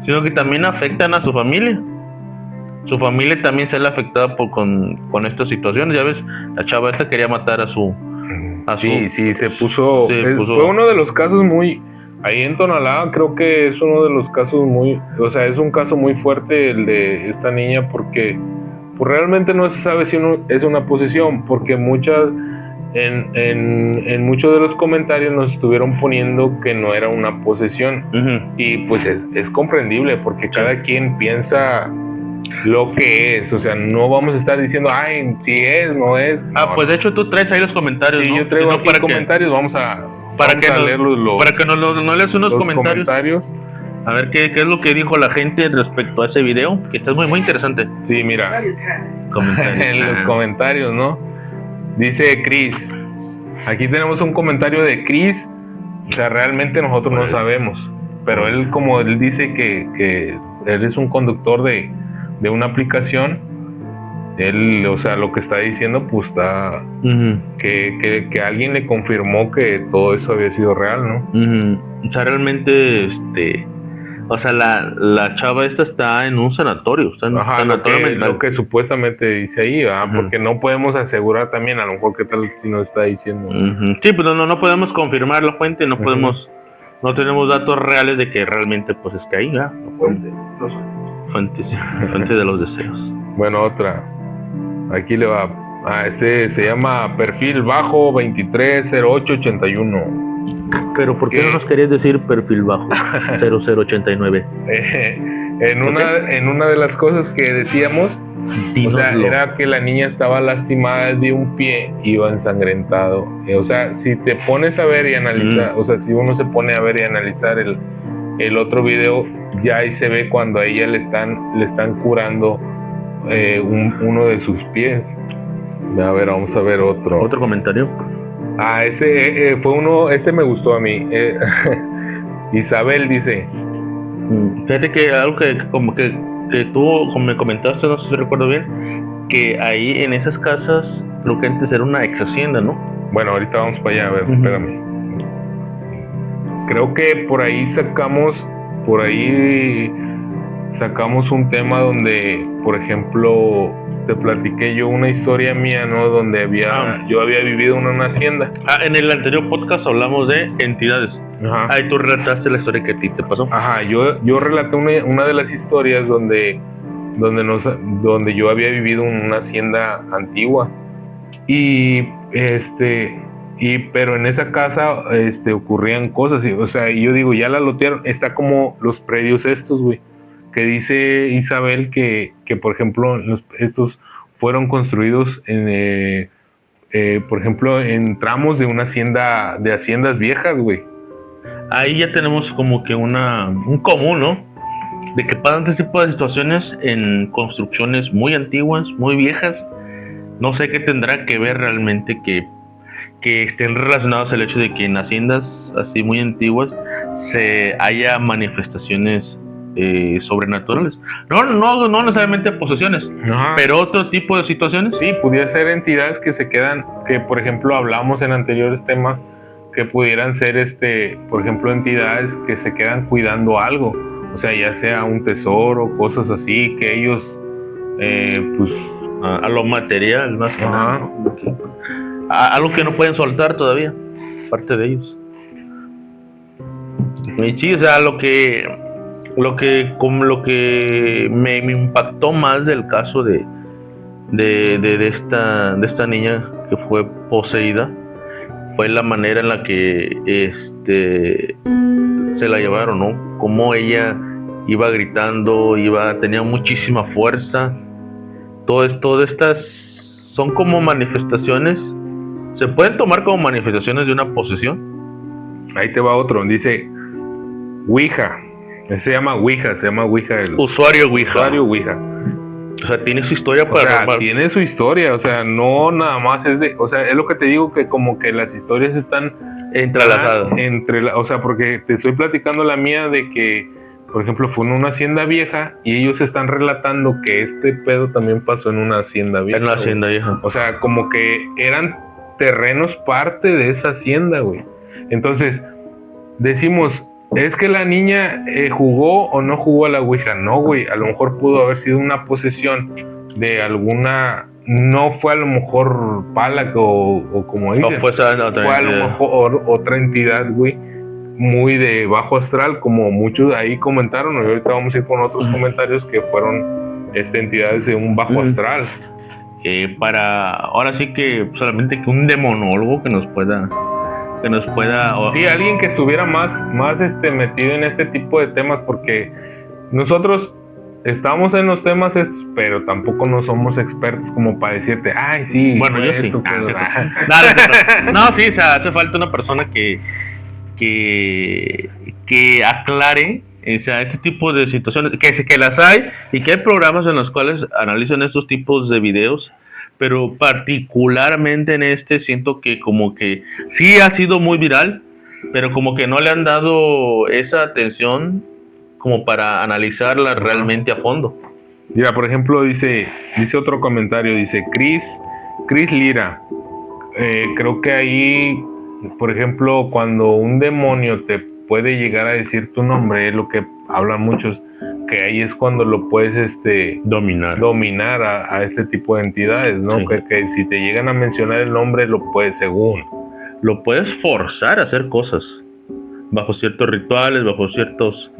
A: sino que también afectan a su familia. Su familia también sale afectada con estas situaciones. Ya ves, la chava esta quería matar a su
B: Sí, se puso. Fue uno de los casos muy. Ahí en Tonalá creo que es uno de los casos muy. O sea, es un caso muy fuerte el de esta niña porque pues realmente no se sabe si es una posesión, porque en muchos de los comentarios nos estuvieron poniendo que no era una posesión. Y pues es comprendible porque cada quien piensa lo que es, o sea, no vamos a estar diciendo, ay, si es, no es.
A: Pues de hecho tú traes ahí los comentarios,
B: sí,
A: ¿no?
B: yo traigo aquí comentarios, vamos a leerlos
A: para que no leas unos comentarios. A ver qué es lo que dijo la gente respecto a ese video, que está muy, muy interesante.
B: Sí, mira, en los comentarios, ¿no? Dice Chris, aquí tenemos un comentario de Chris, o sea, realmente nosotros no sabemos, pero él, como él dice que él es un conductor de una aplicación, él, o sea, lo que está diciendo, pues está que alguien le confirmó que todo eso había sido real, ¿no?
A: O sea, realmente, o sea, la chava esta está en un sanatorio, está en un sanatorio mental.
B: Lo que supuestamente dice ahí, porque no podemos asegurar también, a lo mejor qué tal si nos está diciendo.
A: Sí, pues no podemos confirmar la fuente, no tenemos datos reales de que realmente pues esté ahí, ¿verdad? Fuente de los deseos.
B: Bueno, otra. Aquí le va. Este se llama perfil bajo 230881.
A: Pero ¿por qué no nos querías decir perfil bajo 0089?
B: En una de las cosas que decíamos, o sea, era que la niña estaba lastimada de un pie, iba ensangrentado. O sea, si te pones a ver y analizar, o sea, si uno se pone a ver y analizar el otro video, ya ahí se ve cuando a ella le están curando uno de sus pies. A ver, vamos a ver otro
A: comentario.
B: Ese fue uno, me gustó a mí. Isabel dice,
A: fíjate que algo que como que tú me comentaste, no sé si recuerdo bien, que ahí en esas casas lo que antes era una ex hacienda, ¿no?
B: Bueno, ahorita vamos para allá, a ver, espérame. Creo que por ahí sacamos un tema donde, por ejemplo, te platiqué yo una historia mía, ¿no? Donde yo había vivido en una hacienda.
A: En el anterior podcast hablamos de entidades. Ahí tú relataste la historia que a ti te pasó.
B: Yo relaté una de las historias donde yo había vivido en una hacienda antigua. Pero en esa casa ocurrían cosas, o sea, y yo digo, ya la lotearon, está como los predios estos, güey, que dice Isabel que por ejemplo, estos fueron construidos por ejemplo, en tramos de una hacienda, de haciendas viejas, güey.
A: Ahí ya tenemos como que un común, ¿no? De que pasan este tipo de situaciones en construcciones muy antiguas, muy viejas. No sé qué tendrá que ver realmente que estén relacionados al hecho de que en haciendas así muy antiguas se haya manifestaciones sobrenaturales. No necesariamente posesiones, pero otro tipo de situaciones.
B: Sí, pudiera ser entidades que se quedan, que por ejemplo hablamos en anteriores temas, que pudieran ser por ejemplo, entidades que se quedan cuidando algo, o sea, ya sea un tesoro, cosas así, que ellos pues
A: a lo material más que nada, algo que no pueden soltar todavía, parte de ellos. Y sí, o sea, lo que me impactó más del caso de esta niña que fue poseída fue la manera en la que se la llevaron, ¿no? Como ella iba gritando, tenía muchísima fuerza. Todas estas son como manifestaciones, se pueden tomar como manifestaciones de una posesión.
B: Ahí te va otro, dice Ouija. Se llama Ouija. El
A: usuario Ouija.
B: O sea, tiene su historia tiene su historia, o sea, no nada más es lo que te digo, que como que las historias están
A: entrelazadas.
B: O sea, porque te estoy platicando la mía de que, por ejemplo, fue en una hacienda vieja y ellos están relatando que este pedo también pasó en una hacienda vieja.
A: En la hacienda vieja.
B: O sea, como que eran terrenos parte de esa hacienda, güey. Entonces, decimos, ¿es que la niña jugó o no jugó a la Ouija? No, güey, a lo mejor pudo haber sido una posesión de alguna no fue a lo mejor Palak o como dicen,
A: fue
B: a lo mejor otra entidad, güey, muy de bajo astral, como muchos ahí comentaron, y ahorita vamos a ir con otros comentarios que fueron entidades de un bajo astral.
A: Ahora sí que solamente que un demonólogo que nos pueda
B: sí, alguien que estuviera más metido en este tipo de temas, porque nosotros estamos en los temas estos, pero tampoco no somos expertos como para decirte, ay, sí.
A: Bueno, yo sí. No, sí, o sea, hace falta una persona que aclare, o sea, este tipo de situaciones, que las hay, y que hay programas en los cuales analizan estos tipos de videos, pero particularmente en siento que como que sí ha sido muy viral, pero como que no le han dado esa atención como para analizarla realmente a fondo.
B: Mira, por ejemplo, dice otro comentario, dice Chris Lira, creo que ahí, por ejemplo, cuando un demonio te puede llegar a decir tu nombre, es lo que hablan muchos, que ahí es cuando lo puedes dominar a este tipo de entidades, ¿no? Sí. Que si te llegan a mencionar el nombre, lo puedes
A: forzar a hacer cosas bajo ciertos rituales, bajo ciertos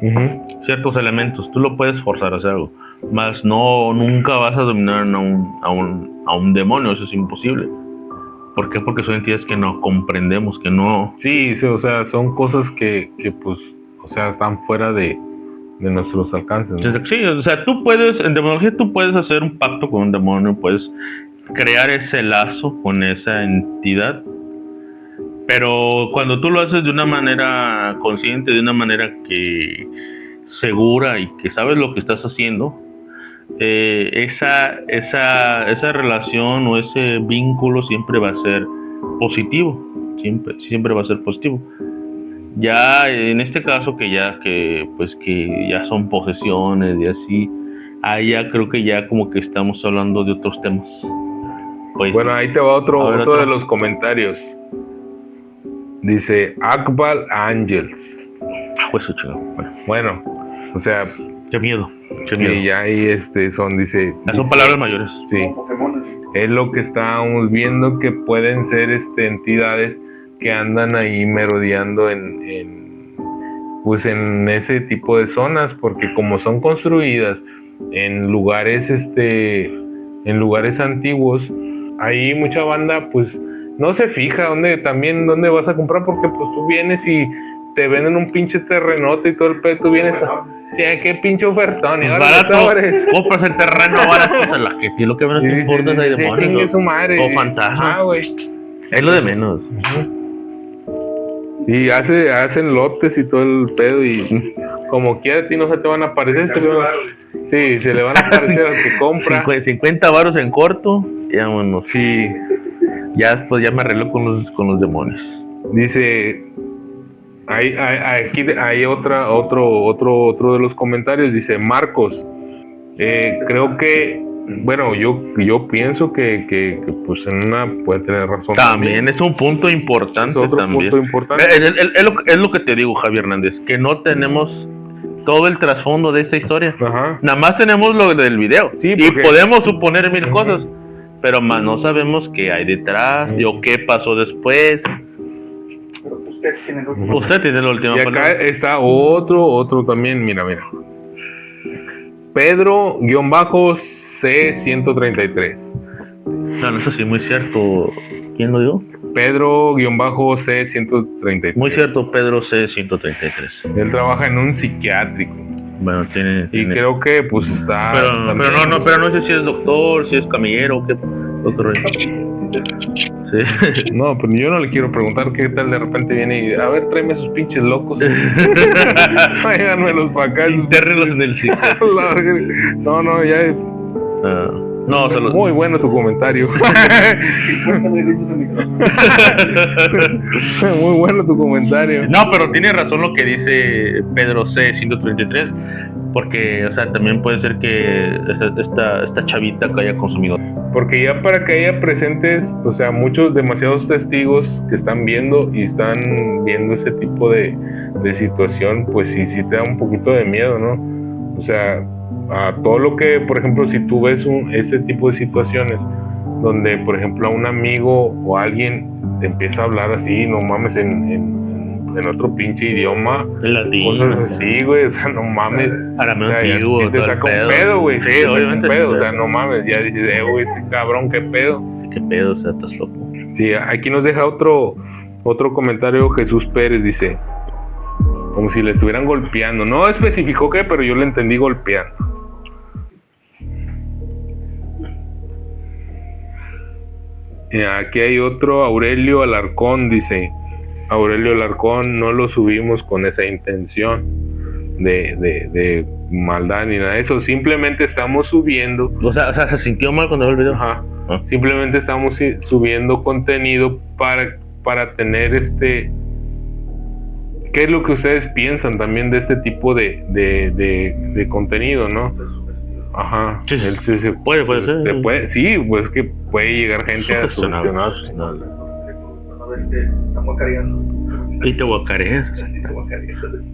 A: elementos. Tú lo puedes forzar a hacer algo, mas nunca vas a dominar a un demonio. Eso es imposible. ¿Por qué? Porque son entidades que no comprendemos, que no...
B: Sí, o sea, son cosas que pues, o sea, están fuera de nuestros alcances, ¿no?
A: Sí, o sea, en demonología tú puedes hacer un pacto con un demonio, puedes crear ese lazo con esa entidad, pero cuando tú lo haces de una manera consciente, de una manera que segura y que sabes lo que estás haciendo, esa relación o ese vínculo siempre va a ser positivo, siempre va a ser positivo. Ya en este caso que ya son posesiones y así, ahí ya creo que ya como que estamos hablando de otros temas.
B: Pues, bueno, ahí te va otro de los comentarios. Dice Akbal Angels.
A: Eso chido.
B: Bueno, o sea,
A: qué miedo.
B: Sí, ya ahí son
A: palabras mayores.
B: Sí. Es lo que estábamos viendo, que pueden ser entidades que andan ahí merodeando en ese tipo de zonas, porque como son construidas en lugares antiguos, ahí mucha banda pues no se fija dónde vas a comprar, porque pues tú vienes y te venden un pinche terrenote y todo el pedo, tú vienes qué pinche ofertón, y
A: ahora barato, compras el terreno barato, que lo que menos importa es ahí demonios o fantasmas, es lo de menos.
B: Y hacen lotes y todo el pedo, y como quiera a ti no se te van a aparecer, se le van a aparecer al que compra.
A: 50 varos en corto, y vámonos.
B: Sí.
A: Ya después ya me arreglo con los demonios.
B: Dice, aquí hay otro de los comentarios, dice Marcos, creo que, bueno, yo pienso que pues en una puede tener razón.
A: También es un punto importante.
B: Es otro punto importante.
A: Es lo que te digo, Javi Hernández, que no tenemos todo el trasfondo de esta historia.
B: Ajá.
A: Nada más tenemos lo del video. Sí, y podemos suponer mil cosas, pero más no sabemos qué hay detrás o qué pasó después. Usted tiene la última
B: palabra. Y acá está otro también, mira. Pedro-C133.
A: No, eso sí, muy cierto. ¿Quién lo dijo?
B: Pedro-C133.
A: Muy cierto, Pedro C133.
B: Él trabaja en un psiquiátrico.
A: Bueno, tiene.
B: Y creo que pues está.
A: Pero no sé si es doctor, si es camillero o qué otro. Sí.
B: No, pero yo no le quiero preguntar qué tal de repente viene y a ver, tráeme esos pinches locos. Tráiganmelos para acá.
A: Intérnelos en el sitio.
B: No, ya.
A: No,
B: muy bueno tu comentario. Muy bueno tu comentario.
A: No, pero tiene razón lo que dice Pedro C133, porque, o sea, también puede ser que esta chavita que haya consumido.
B: Porque ya para que haya presentes, o sea, demasiados testigos que están viendo y están viendo ese tipo de situación, pues sí te da un poquito de miedo, ¿no? O sea, a todo lo que, por ejemplo, si tú ves ese tipo de situaciones, donde, por ejemplo, a un amigo o a alguien te empieza a hablar así, no mames, en otro pinche idioma,
A: El latino.
B: cosas así, güey, o sea, no mames.
A: Arameo
B: O sea, ya
A: antiguo,
B: sí te
A: todo el
B: saca un
A: pedo.
B: pedo, güey.
A: Sí,
B: te saca
A: obviamente.
B: un pedo, o sea, no mames, ya dices, güey, este cabrón, qué pedo.
A: Sí, qué pedo, o sea, estás loco.
B: Sí, aquí nos deja otro comentario Jesús Pérez, dice, como si le estuvieran golpeando. No especificó qué, pero yo le entendí golpeando. Y aquí hay otro, Aurelio Alarcón, dice, Aurelio Alarcón, no lo subimos con esa intención de maldad ni nada de eso, simplemente estamos subiendo.
A: O sea, se sintió mal cuando vio el video.
B: Ajá. Simplemente estamos subiendo contenido para tener ¿qué es lo que ustedes piensan también de este tipo de contenido, no? Ajá.
A: Sí,
B: Se
A: puede ser.
B: Se puede, sí, pues que puede llegar gente a sugestionarse.
A: Y te guacareas.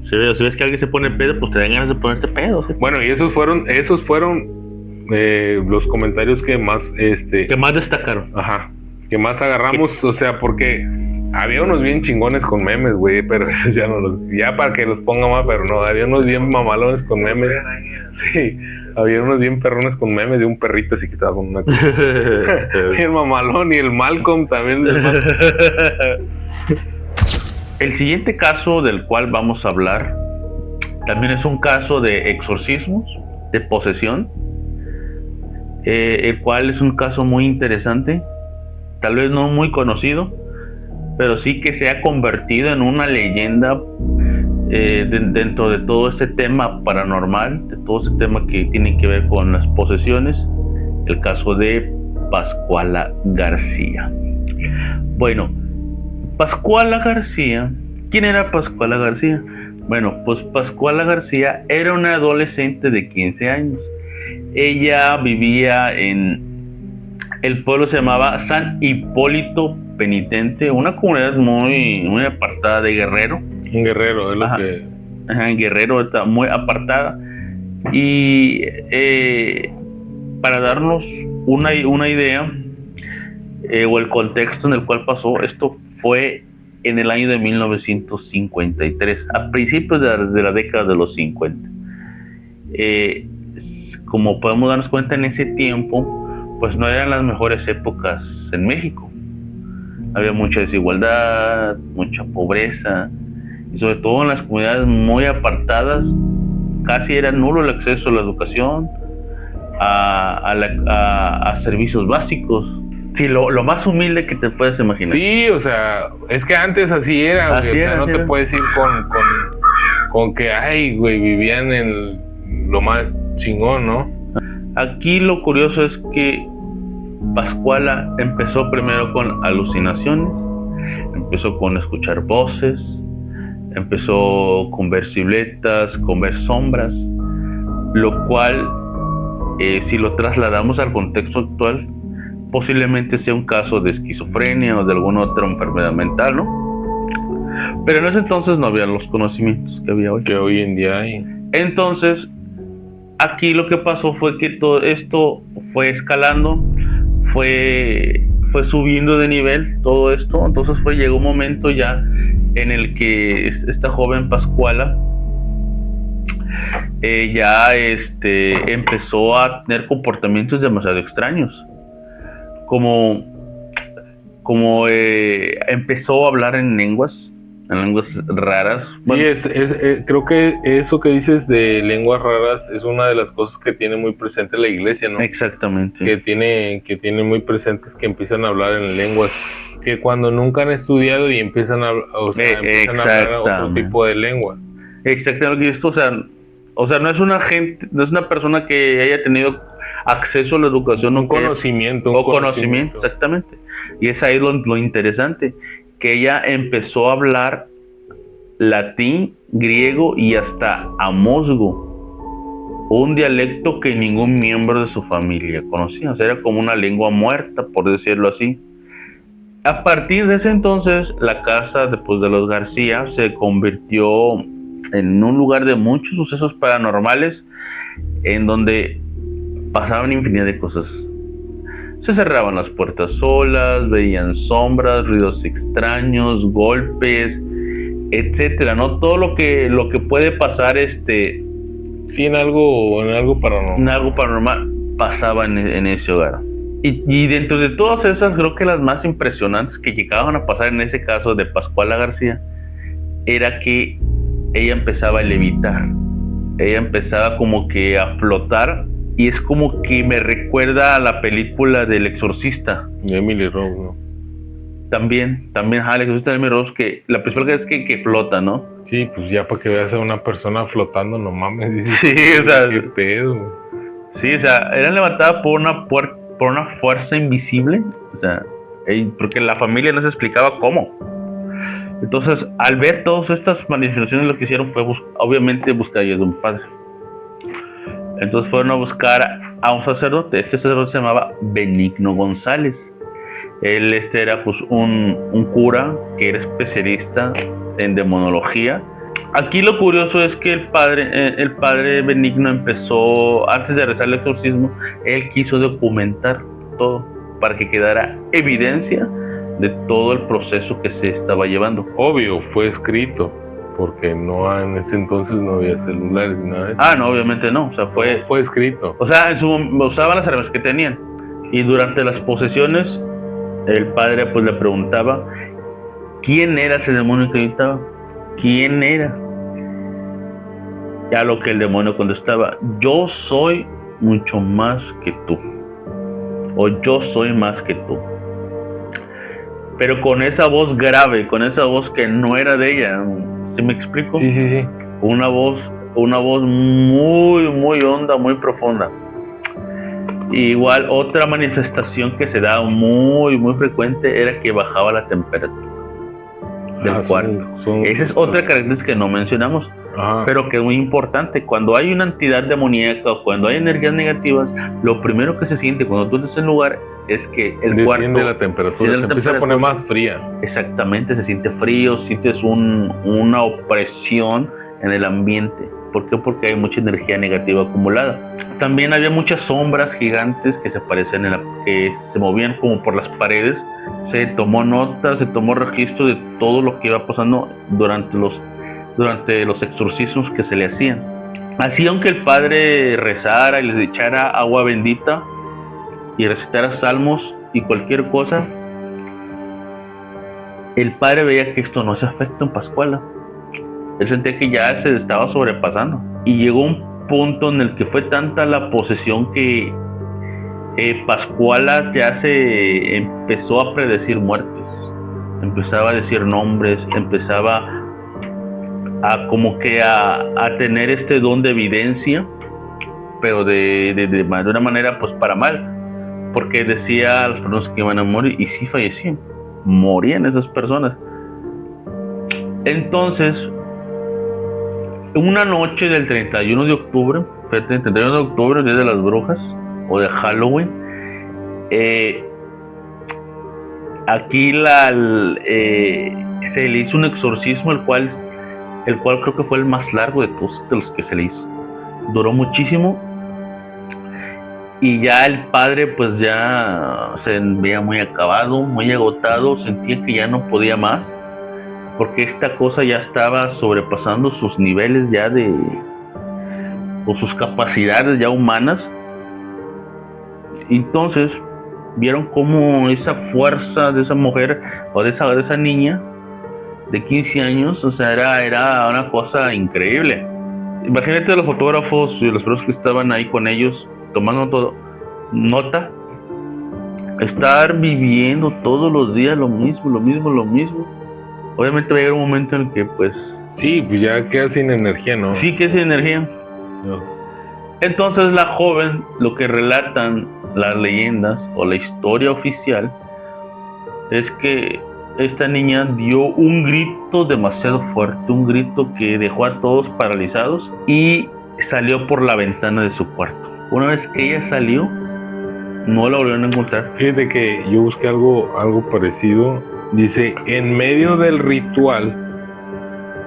A: Si ves que alguien se pone pedo, pues te dan ganas de ponerte pedo. ¿Sí?
B: Bueno, y esos fueron los comentarios que más
A: que más destacaron.
B: Ajá. Que más agarramos, o sea, porque había unos bien chingones con memes, güey, pero esos ya no ya para que los ponga más, pero no, había unos bien mamalones con memes. Sí, había unos bien perrones con memes de un perrito así que estaba con una y el mamalón y el Malcolm también.
A: El siguiente caso del cual vamos a hablar también es un caso de exorcismos, de posesión, el cual es un caso muy interesante, tal vez no muy conocido, pero sí que se ha convertido en una leyenda dentro de todo este tema paranormal, de todo este tema que tiene que ver con las posesiones, el caso de Pascuala García. Bueno, Pascuala García, ¿quién era Pascuala García? Bueno, pues Pascuala García era una adolescente de 15 años. Ella vivía en el pueblo, se llamaba San Hipólito Penitente, una comunidad muy apartada de Guerrero.
B: Un Guerrero, es lo
A: Ajá.
B: que...
A: Ajá, en Guerrero, está muy apartada. Y para darnos una idea o el contexto en el cual pasó, esto fue en el año de 1953, a principios de la década de los 50. Como podemos darnos cuenta, en ese tiempo, pues no eran las mejores épocas en México. Había mucha desigualdad, mucha pobreza, y sobre todo en las comunidades muy apartadas, casi era nulo el acceso a la educación, a servicios básicos. Sí, lo más humilde que te puedes imaginar.
B: Sí, o sea, es que antes así era, güey.
A: Así
B: O sea,
A: era,
B: no
A: así
B: te
A: era.
B: puedes ir con que, ay, güey, vivían en lo más chingón, ¿no?
A: Aquí lo curioso es que Pascuala empezó primero con alucinaciones, empezó con escuchar voces, empezó con ver siluetas, con ver sombras, lo cual, si lo trasladamos al contexto actual, posiblemente sea un caso de esquizofrenia o de alguna otra enfermedad mental, ¿no? Pero en ese entonces no había los conocimientos que había hoy.
B: Que hoy en día hay.
A: Entonces, aquí lo que pasó fue que todo esto fue escalando, fue subiendo de nivel todo esto. Entonces llegó un momento ya en el que esta joven Pascuala ya empezó a tener comportamientos demasiado extraños, como empezó a hablar en lenguas raras. Bueno,
B: Sí, creo que eso que dices de lenguas raras es una de las cosas que tiene muy presente la iglesia, ¿no?
A: exactamente.
B: Que tiene muy presentes, que empiezan a hablar en lenguas que cuando nunca han estudiado y empiezan a hablar otro tipo de lengua.
A: Exactamente. Esto, o sea, no es una persona que haya tenido acceso a la educación,
B: Un conocimiento,
A: exactamente. Y es ahí lo interesante, que ella empezó a hablar latín, griego y hasta amozgo, un dialecto que ningún miembro de su familia conocía. O sea, era como una lengua muerta, por decirlo así. A partir de ese entonces, la casa de los García se convirtió en un lugar de muchos sucesos paranormales, en donde pasaban infinidad de cosas. Se cerraban las puertas solas, veían sombras, ruidos extraños, golpes, etcétera, ¿no? Todo lo que puede pasar
B: Sí, en algo paranormal.
A: Pasaba en ese hogar. Y dentro de todas esas, creo que las más impresionantes que llegaban a pasar en ese caso de Pascuala García era que ella empezaba a levitar. Ella empezaba como que a flotar, y es como que me recuerda a la película del Exorcista.
B: Emily Rose, ¿no?
A: También, el Exorcista de Emily Rose, que la principal es que flota, ¿no?
B: Sí, pues ya para que veas a una persona flotando, no mames. Dices,
A: Sí, o sea,
B: qué pedo.
A: Sí, o sea, eran levantadas por una fuerza invisible, o sea, porque la familia no se explicaba cómo. Entonces, al ver todas estas manifestaciones, lo que hicieron fue obviamente buscar ayuda de un padre. Entonces fueron a buscar a un sacerdote. Este sacerdote se llamaba Benigno González. Él era pues un cura que era especialista en demonología. Aquí lo curioso es que el padre Benigno empezó, antes de realizar el exorcismo, él quiso documentar todo para que quedara evidencia de todo el proceso que se estaba llevando.
B: Obvio, fue escrito, porque en ese entonces no había celulares ni nada de eso.
A: Ah, no, obviamente no, o sea,
B: fue escrito.
A: O sea, usaban las armas que tenían. Y durante las posesiones, el padre pues le preguntaba quién era ese demonio que gritaba. ¿Quién era? Ya lo que el demonio contestaba: yo soy mucho más que tú, o yo soy más que tú. Pero con esa voz grave, con esa voz que no era de ella. ¿Sí me explico?
B: Sí.
A: Una voz muy, muy honda, muy profunda. Igual otra manifestación que se da muy, muy frecuente era que bajaba la temperatura del cuarto. Esa es otra característica que no mencionamos.
B: Ajá.
A: Pero que es muy importante. Cuando hay una entidad demoníaca o cuando hay energías negativas, lo primero que se siente cuando tú estás en el lugar es que el cuarto
B: la temperatura, se empieza a poner más fría.
A: Exactamente, se siente frío, sientes una opresión en el ambiente. ¿Por qué? Porque hay mucha energía negativa acumulada. También había muchas sombras gigantes que se aparecían que se movían como por las paredes. Se tomó nota, se tomó registro de todo lo que iba pasando durante los exorcismos que se le hacían. Así, aunque el padre rezara y les echara agua bendita y recitara salmos y cualquier cosa, el padre veía que esto no se afecta en Pascuala. Él sentía que ya se estaba sobrepasando. Y llegó un punto en el que fue tanta la posesión que Pascuala ya se empezó a predecir muertes. Empezaba a decir nombres, empezaba a tener este don de evidencia, pero de una manera pues para mal, porque decía a las personas que iban a morir, y sí fallecían, morían esas personas. Entonces, una noche del 31 de octubre, fue el 31 de octubre, el día de las brujas, o de Halloween, aquí se le hizo un exorcismo, el cual creo que fue el más largo de todos los que se le hizo. Duró muchísimo. Y ya el padre pues ya se veía muy acabado, muy agotado, sentía que ya no podía más, porque esta cosa ya estaba sobrepasando sus niveles ya o sus capacidades ya humanas. Entonces vieron cómo esa fuerza de esa mujer o de esa niña de 15 años, o sea, era una cosa increíble. Imagínate los fotógrafos y los personas que estaban ahí con ellos tomando todo nota, estar viviendo todos los días lo mismo. Obviamente va a llegar un momento en el que pues
B: sí, pues ya queda sin energía, ¿no?
A: Sí, queda sin energía.
B: No.
A: Entonces la joven, lo que relatan las leyendas o la historia oficial, es que esta niña dio un grito demasiado fuerte, un grito que dejó a todos paralizados, y salió por la ventana de su cuarto. Una vez que ella salió, no la volvieron a encontrar.
B: Fíjate que yo busqué algo parecido. Dice: en medio del ritual,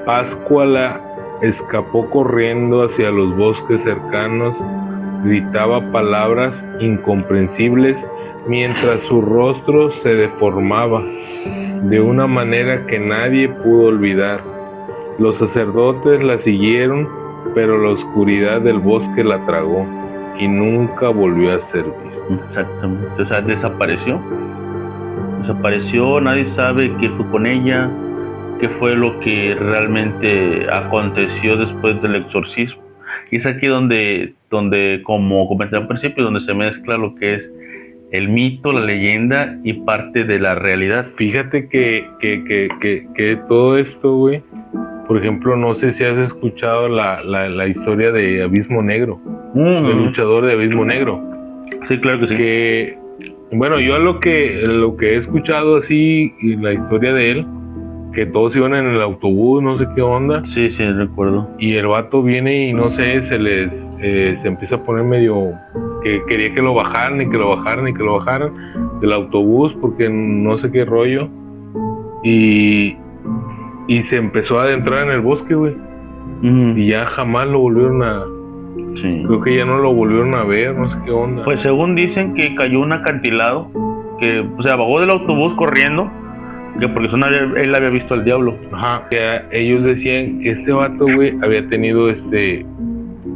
B: Pascuala escapó corriendo hacia los bosques cercanos, gritaba palabras incomprensibles mientras su rostro se deformaba de una manera que nadie pudo olvidar. Los sacerdotes la siguieron, pero la oscuridad del bosque la tragó y nunca volvió a ser vista.
A: Exactamente, o sea, desapareció, nadie sabe qué fue con ella, qué fue lo que realmente aconteció después del exorcismo. Y es aquí donde como comenté al principio, donde se mezcla lo que es el mito, la leyenda y parte de la realidad.
B: Fíjate que todo esto, güey, por ejemplo, no sé si has escuchado la historia de Abismo Negro, el luchador de Abismo Negro.
A: Sí, claro que sí.
B: Que, bueno, yo lo que he escuchado así, y la historia de él, que todos iban en el autobús, no sé qué onda.
A: Sí, recuerdo.
B: Y el vato viene y no sé, se empieza a poner medio que quería que lo bajaran del autobús porque no sé qué rollo. Y se empezó a adentrar en el bosque, güey. Y ya jamás lo volvieron a... Sí. Creo que ya no lo volvieron a ver, no sé qué onda.
A: Pues según dicen que cayó un acantilado, que o sea, bajó del autobús corriendo, que porque él había visto al diablo.
B: Ajá. Ellos decían que este vato, güey, había tenido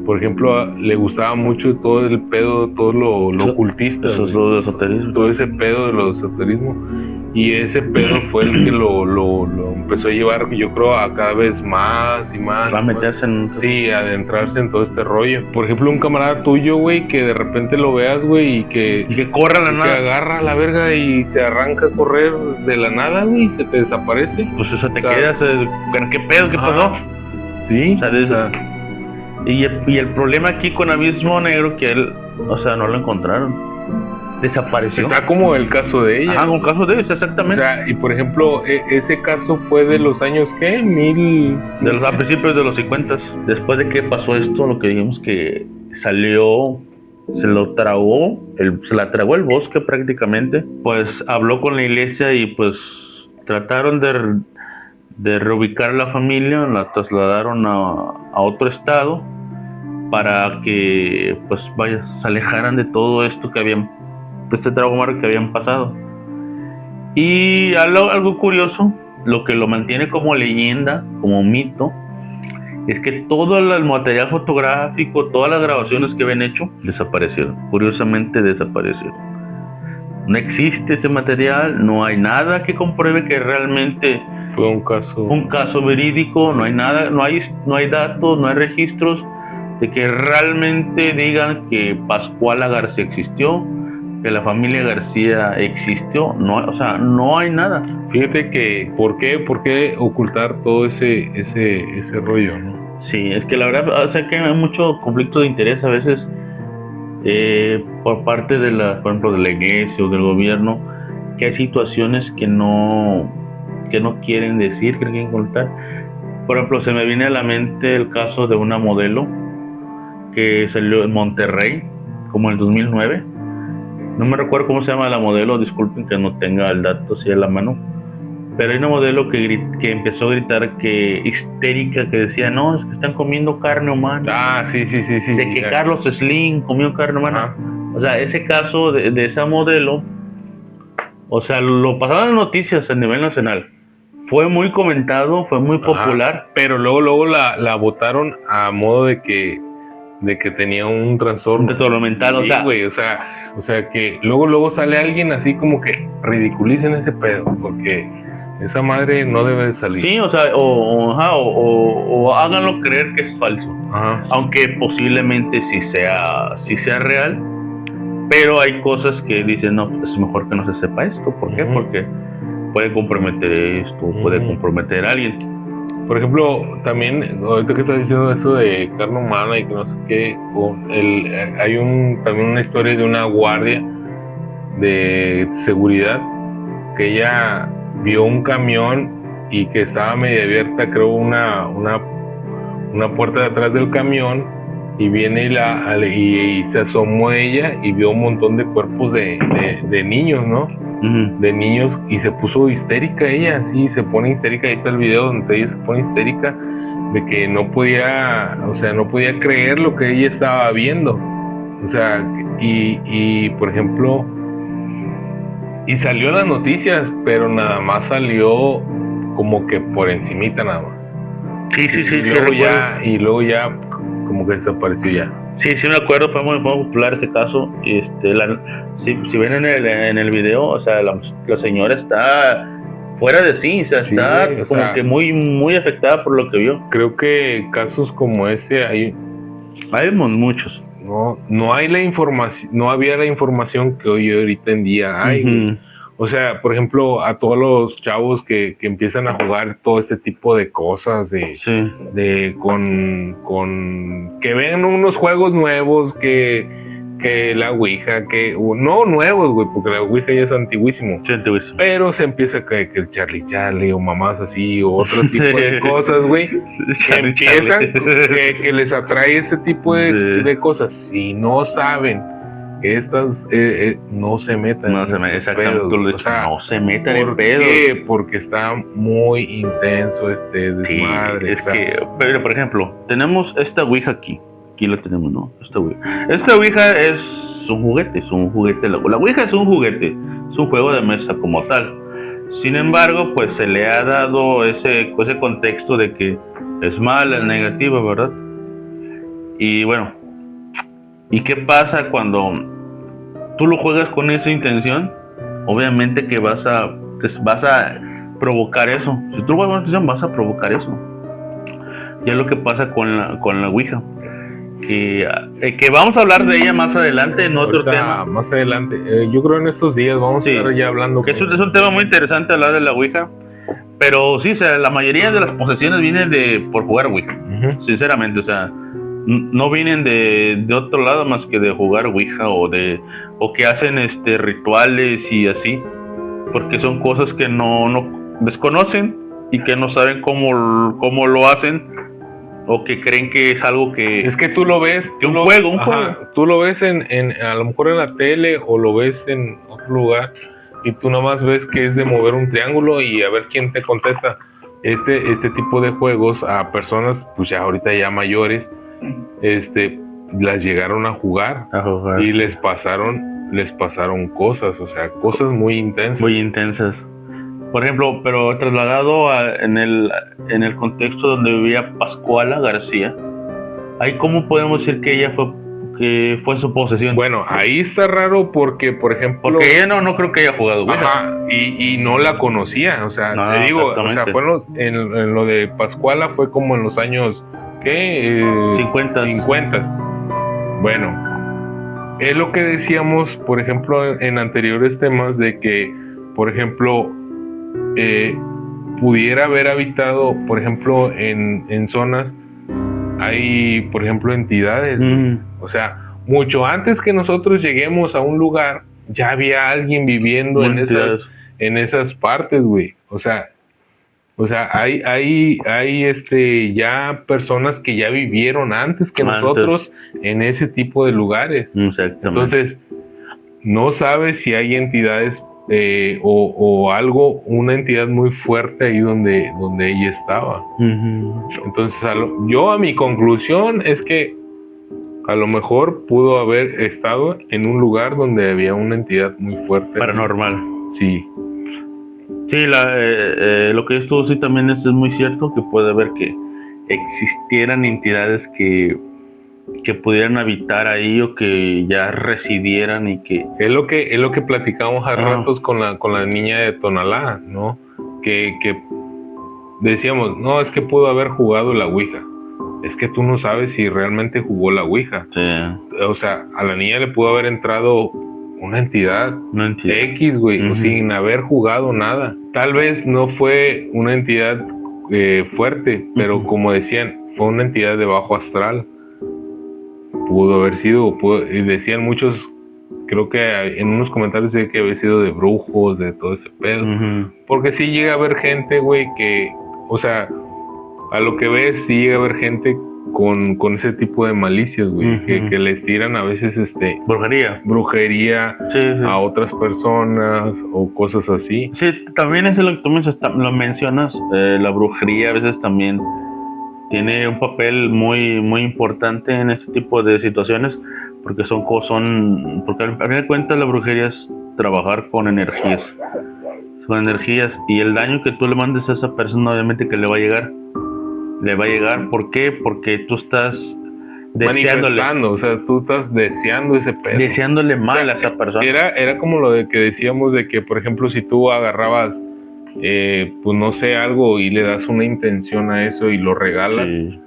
B: por ejemplo, le gustaba mucho todo el pedo, todo lo ocultista.
A: Eso es lo de esoterismo.
B: Todo ese pedo de los esoterismo. Y ese pedo fue el que lo empezó a llevar, yo creo, a cada vez más y más.
A: Va a meterse en...
B: Sí, a adentrarse en todo este rollo. Por ejemplo, un camarada tuyo, güey, que de repente lo veas, güey, y que
A: corra la nada.
B: Que agarra la verga y se arranca a correr de la nada, güey, y se te desaparece.
A: Pues eso te quedas, ¿qué pedo? ¿Qué pasó?
B: Sí.
A: Y el problema aquí con Abismo Negro, que él, o sea, no lo encontraron. Desapareció.
B: Está como el caso de ella.
A: Ajá, un caso de ella, exactamente.
B: O sea, y por ejemplo, ese caso fue de los años, ¿qué?
A: A principios de los 50. Después de que pasó esto, lo que dijimos que salió, se la tragó el bosque prácticamente. Pues habló con la iglesia y pues trataron de reubicar a la familia, la trasladaron a otro estado para que pues se alejaran de todo esto de este trauma que habían pasado. Y algo curioso, lo que lo mantiene como leyenda, como mito, es que todo el material fotográfico, todas las grabaciones que habían hecho, desaparecieron. Curiosamente desaparecieron. No existe ese material, no hay nada que compruebe que realmente
B: fue un caso
A: verídico, no hay nada, no hay datos, no hay registros de que realmente digan que Pascuala García existió, que la familia García existió. No, o sea, no hay nada.
B: Fíjate que ¿por qué ocultar todo ese rollo, no?
A: Sí, es que la verdad, o sea, que hay mucho conflicto de interés a veces por parte por ejemplo, de la iglesia o del gobierno, que hay situaciones que no quieren decir, que no quieren contar. Por ejemplo, se me viene a la mente el caso de una modelo que salió en Monterrey, como en el 2009. No me recuerdo cómo se llama la modelo, disculpen que no tenga el dato así a la mano. Pero hay una modelo que empezó a gritar histérica, que decía, no, es que están comiendo carne humana.
B: Ah, sí.
A: De que Carlos Slim comió carne humana. O sea, ese caso de esa modelo, o sea, lo pasaron en noticias a nivel nacional. Fue muy comentado, fue muy popular.
B: Pero luego la votaron a modo de que tenía un trastorno
A: mental,
B: sí, güey, o sea que luego sale alguien así como que ridiculicen ese pedo, porque esa madre no debe de salir.
A: Sí, o sea, o háganlo creer que es falso.
B: Ajá.
A: Aunque posiblemente sí sea real, pero hay cosas que dicen, no, es mejor que no se sepa esto. ¿Por qué? Porque puede comprometer esto, puede comprometer a alguien.
B: Por ejemplo, también, ahorita que estás diciendo eso de carne humana y que no sé qué, hay también una historia de una guardia de seguridad que ella vio un camión y que estaba medio abierta, creo, una puerta de atrás del camión, y viene y se asomó ella y vio un montón de cuerpos de niños, ¿no? De niños, y se puso histérica ella, sí, se pone histérica. Ahí está el video donde ella se pone histérica de que no podía creer lo que ella estaba viendo. O sea, y por ejemplo, Y salió en las noticias, pero nada más salió como que por encimita nada más.
A: Sí,
B: Y luego ya como que desapareció ya.
A: Sí, me acuerdo, fue muy popular ese caso. Si ven en el video, o sea, la señora está fuera de sí, o sea, está
B: Sí, o
A: como
B: sea,
A: que muy afectada por lo que vio.
B: Creo que casos como ese
A: Hay muchos.
B: no hay la información, no había la información que hoy ahorita en día hay.
A: Ujú.
B: O sea, por ejemplo, a todos los chavos que empiezan a jugar todo este tipo de cosas, con que ven unos juegos nuevos, que la Ouija, no nuevos, güey, porque la Ouija ya es antiguísimo.
A: Sí, antiguísimo.
B: Pero se empieza a caer que el Charlie o mamás así, o otro tipo de cosas, güey, que empiezan, que les atrae este tipo de cosas. Si no saben que estas no se metan
A: no se metan, exactamente, tú lo dices, no se metan en pedos.
B: ¿Por qué? Porque está muy intenso desmadre.
A: Sí, pero por ejemplo, tenemos esta Ouija aquí la tenemos, ¿no? Esta Ouija es un juguete, la Ouija es un juguete, es un juego de mesa como tal. Sin embargo, pues se le ha dado ese contexto de que es mala, es negativa, ¿verdad? Y bueno, ¿y qué pasa cuando tú lo juegas con esa intención? Obviamente que vas a provocar eso. Si tú lo juegas con esa intención, vas a provocar eso. Y es lo que pasa con la Ouija. Que vamos a hablar de ella más adelante en otro tema.
B: Más adelante, yo creo en estos días vamos a estar ya hablando.
A: Que es un tema muy interesante hablar de la Ouija. Pero sí, o sea, la mayoría de las posesiones vienen por jugar Ouija. Sinceramente, o sea, no vienen de otro lado más que de jugar Ouija o que hacen rituales y así, porque son cosas que no desconocen y que no saben cómo lo hacen, o que creen que es algo que
B: es que tú lo ves,
A: un juego.
B: Tú lo ves a lo mejor en la tele o lo ves en otro lugar y tú nomás ves que es de mover un triángulo y a ver quién te contesta. Este tipo de juegos a personas pues ya ahorita ya mayores las llegaron a jugar y les pasaron cosas, o sea, cosas muy intensas.
A: Por ejemplo, pero trasladado en el contexto donde vivía Pascuala García, ahí cómo podemos decir que ella fue su posesión.
B: Bueno, ahí está raro porque, por ejemplo,
A: porque ella no creo que haya jugado.
B: Y no la conocía, o sea, te digo, o sea, fue en lo de Pascuala fue como en los años 50. Bueno, es lo que decíamos, por ejemplo, en anteriores temas de que, por ejemplo, pudiera haber habitado, por ejemplo, en zonas, hay, por ejemplo, entidades, o sea, mucho antes que nosotros lleguemos a un lugar, ya había alguien viviendo en esas partes, güey, o sea, hay ya personas que ya vivieron antes que nosotros en ese tipo de lugares.
A: Exactamente.
B: Entonces, no sabes si hay entidades o algo, una entidad muy fuerte ahí donde ella estaba. Entonces, a mi conclusión es que a lo mejor pudo haber estado en un lugar donde había una entidad muy fuerte.
A: Paranormal.
B: Sí.
A: Sí, lo que esto sí también es muy cierto, que puede haber que existieran entidades que pudieran habitar ahí o que ya residieran y que...
B: Es lo que platicamos hace ratos con la niña de Tonalá, ¿no? Que decíamos, no, es que pudo haber jugado la Ouija. Es que tú no sabes si realmente jugó la Ouija.
A: Sí.
B: O sea, a la niña le pudo haber entrado una entidad X, güey, o sin haber jugado nada. Tal vez no fue una entidad fuerte, pero como decían, fue una entidad de bajo astral. Pudo haber sido, y decían muchos, creo que en unos comentarios decía que había sido de brujos, de todo ese pedo. Porque sí llega a haber gente, güey, que, o sea, a lo que ves, sí llega a haber gente con ese tipo de malicias, güey, que les tiran a veces brujería
A: sí.
B: A otras personas o cosas así.
A: Sí, también es lo que tú lo mencionas, la brujería a veces también tiene un papel muy, muy importante en este tipo de situaciones, porque porque al final de cuentas la brujería trabajar con energías. Con energías. Y el daño que tú le mandes a esa persona, obviamente que le va a llegar. Le va a llegar. ¿Por qué? Porque tú estás deseándole.
B: O sea, tú estás deseando ese pedo.
A: Deseándole mal a esa persona.
B: Era como lo de que decíamos de que, por ejemplo, si tú agarrabas, pues no sé, algo y le das una intención a eso y lo regalas.
A: Sí.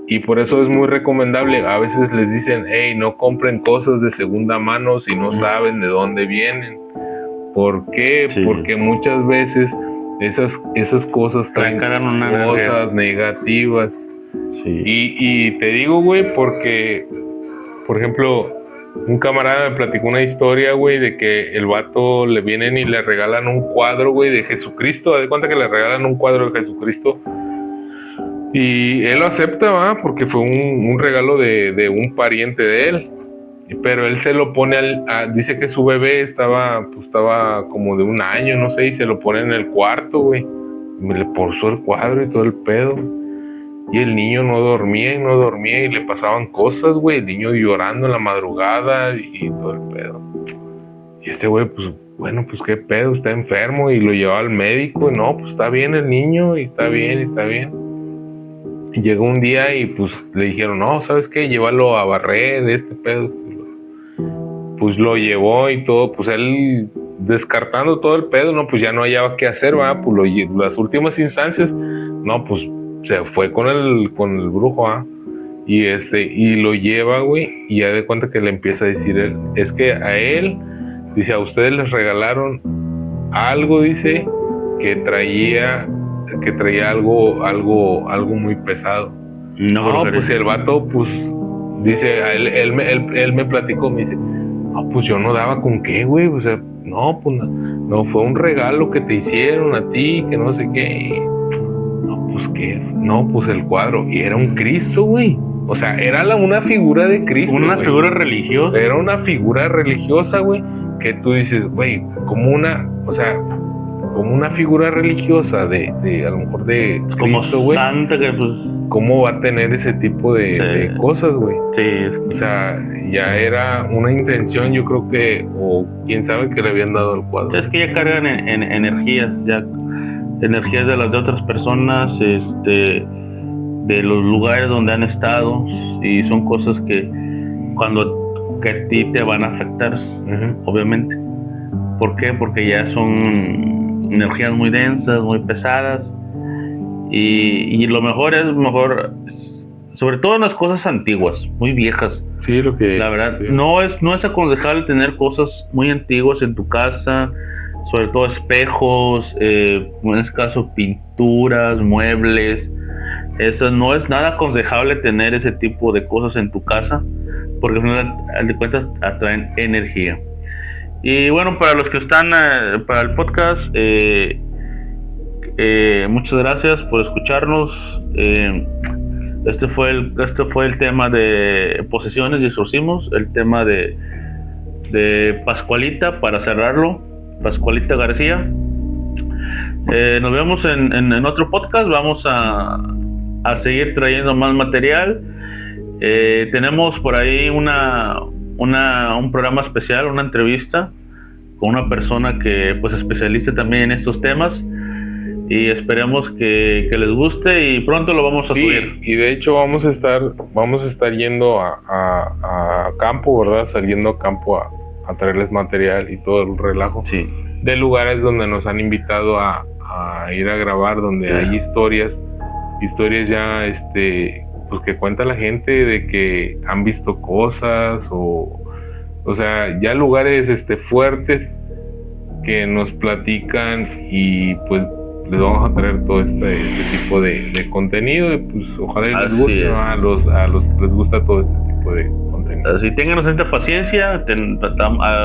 B: Y por eso es muy recomendable. A veces les dicen, hey, no compren cosas de segunda mano si no saben de dónde vienen. ¿Por qué?
A: Sí.
B: Porque muchas veces esas cosas traen cosas negativas.
A: Sí.
B: Y te digo, güey, porque, por ejemplo, un camarada me platicó una historia, güey, de que el vato le vienen y le regalan un cuadro, güey, de Jesucristo. Haz de cuenta que le regalan un cuadro de Jesucristo. Y él lo acepta, ¿va? Porque fue un regalo de un pariente de él. Pero él se lo pone dice que su bebé estaba como de 1 año, no sé, y se lo pone en el cuarto, güey. Me le forzó el cuadro y todo el pedo. Y el niño no dormía y le pasaban cosas, güey. El niño llorando en la madrugada y todo el pedo. Y este güey, pues, bueno, pues qué pedo, está enfermo, y lo llevaba al médico. Y no, pues está bien el niño, y está bien. Y llegó un día y pues le dijeron, no, ¿sabes qué? Llévalo a barrer de este pedo. Pues lo llevó y todo, pues él descartando todo el pedo, no, pues ya no hallaba qué hacer, va, pues las últimas instancias, no, pues se fue con el brujo, ¿va? Y lo lleva, güey, y ya de cuenta que le empieza a decir él, es que a él, dice, a ustedes les regalaron algo, dice, que traía algo muy pesado. No, pues el vato, pues, dice, él me platicó, me dice, no, pues yo no daba con qué, güey, o sea, no, pues no, fue un regalo que te hicieron a ti, que no sé qué. No, pues qué, no, pues el cuadro, y era un Cristo, güey. O sea, era una figura de Cristo.
A: Una
B: güey.
A: figura religiosa.
B: Era una figura religiosa, güey, que tú dices, güey, como una figura religiosa de a lo mejor de
A: como
B: Cristo, güey.
A: Santa, que pues,
B: ¿cómo va a tener ese tipo de cosas, güey?
A: Sí.
B: O sea, ya era una intención, yo creo que, o quién sabe que le habían dado al cuadro.
A: Es que ya cargan en energías, ya energías de las de otras personas, de los lugares donde han estado, y son cosas que a ti te van a afectar, obviamente. ¿Por qué? Porque ya son energías muy densas, muy pesadas, y lo mejor es sobre todo en las cosas antiguas, muy viejas.
B: Sí,
A: la verdad, sí. No es aconsejable tener cosas muy antiguas en tu casa, sobre todo espejos, en este caso pinturas, muebles. Eso no es nada aconsejable tener ese tipo de cosas en tu casa, porque al final de cuentas atraen energía. Y bueno, para los que están para el podcast, muchas gracias por escucharnos. Este fue el tema de posesiones y exorcismos, el tema de Pascualita, para cerrarlo, Pascualita García. Nos vemos en otro podcast. Vamos a seguir trayendo más material. Tenemos por ahí un programa especial, una entrevista con una persona que pues especialista también en estos temas, y esperemos que les guste, y pronto lo vamos a subir.
B: Y de hecho vamos a estar yendo a campo, ¿verdad? Saliendo a campo a traerles material y todo el relajo.
A: Sí.
B: De lugares donde nos han invitado a ir a grabar, donde hay historias ya, pues que cuenta la gente de que han visto cosas, o sea, ya lugares fuertes que nos platican, y pues les vamos a traer todo este tipo de contenido, y pues ojalá les guste, ¿no? A los les gusta todo este tipo de contenido.
A: Así ténganos esta paciencia,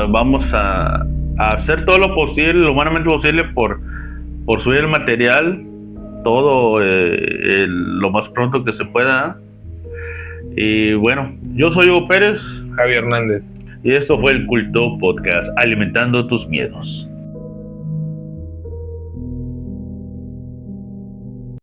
A: vamos a hacer todo lo posible, lo humanamente posible por subir el material, todo lo más pronto que se pueda. Y bueno, yo soy Hugo Pérez,
B: Javier Hernández,
A: y esto fue el Culto Podcast, alimentando tus miedos.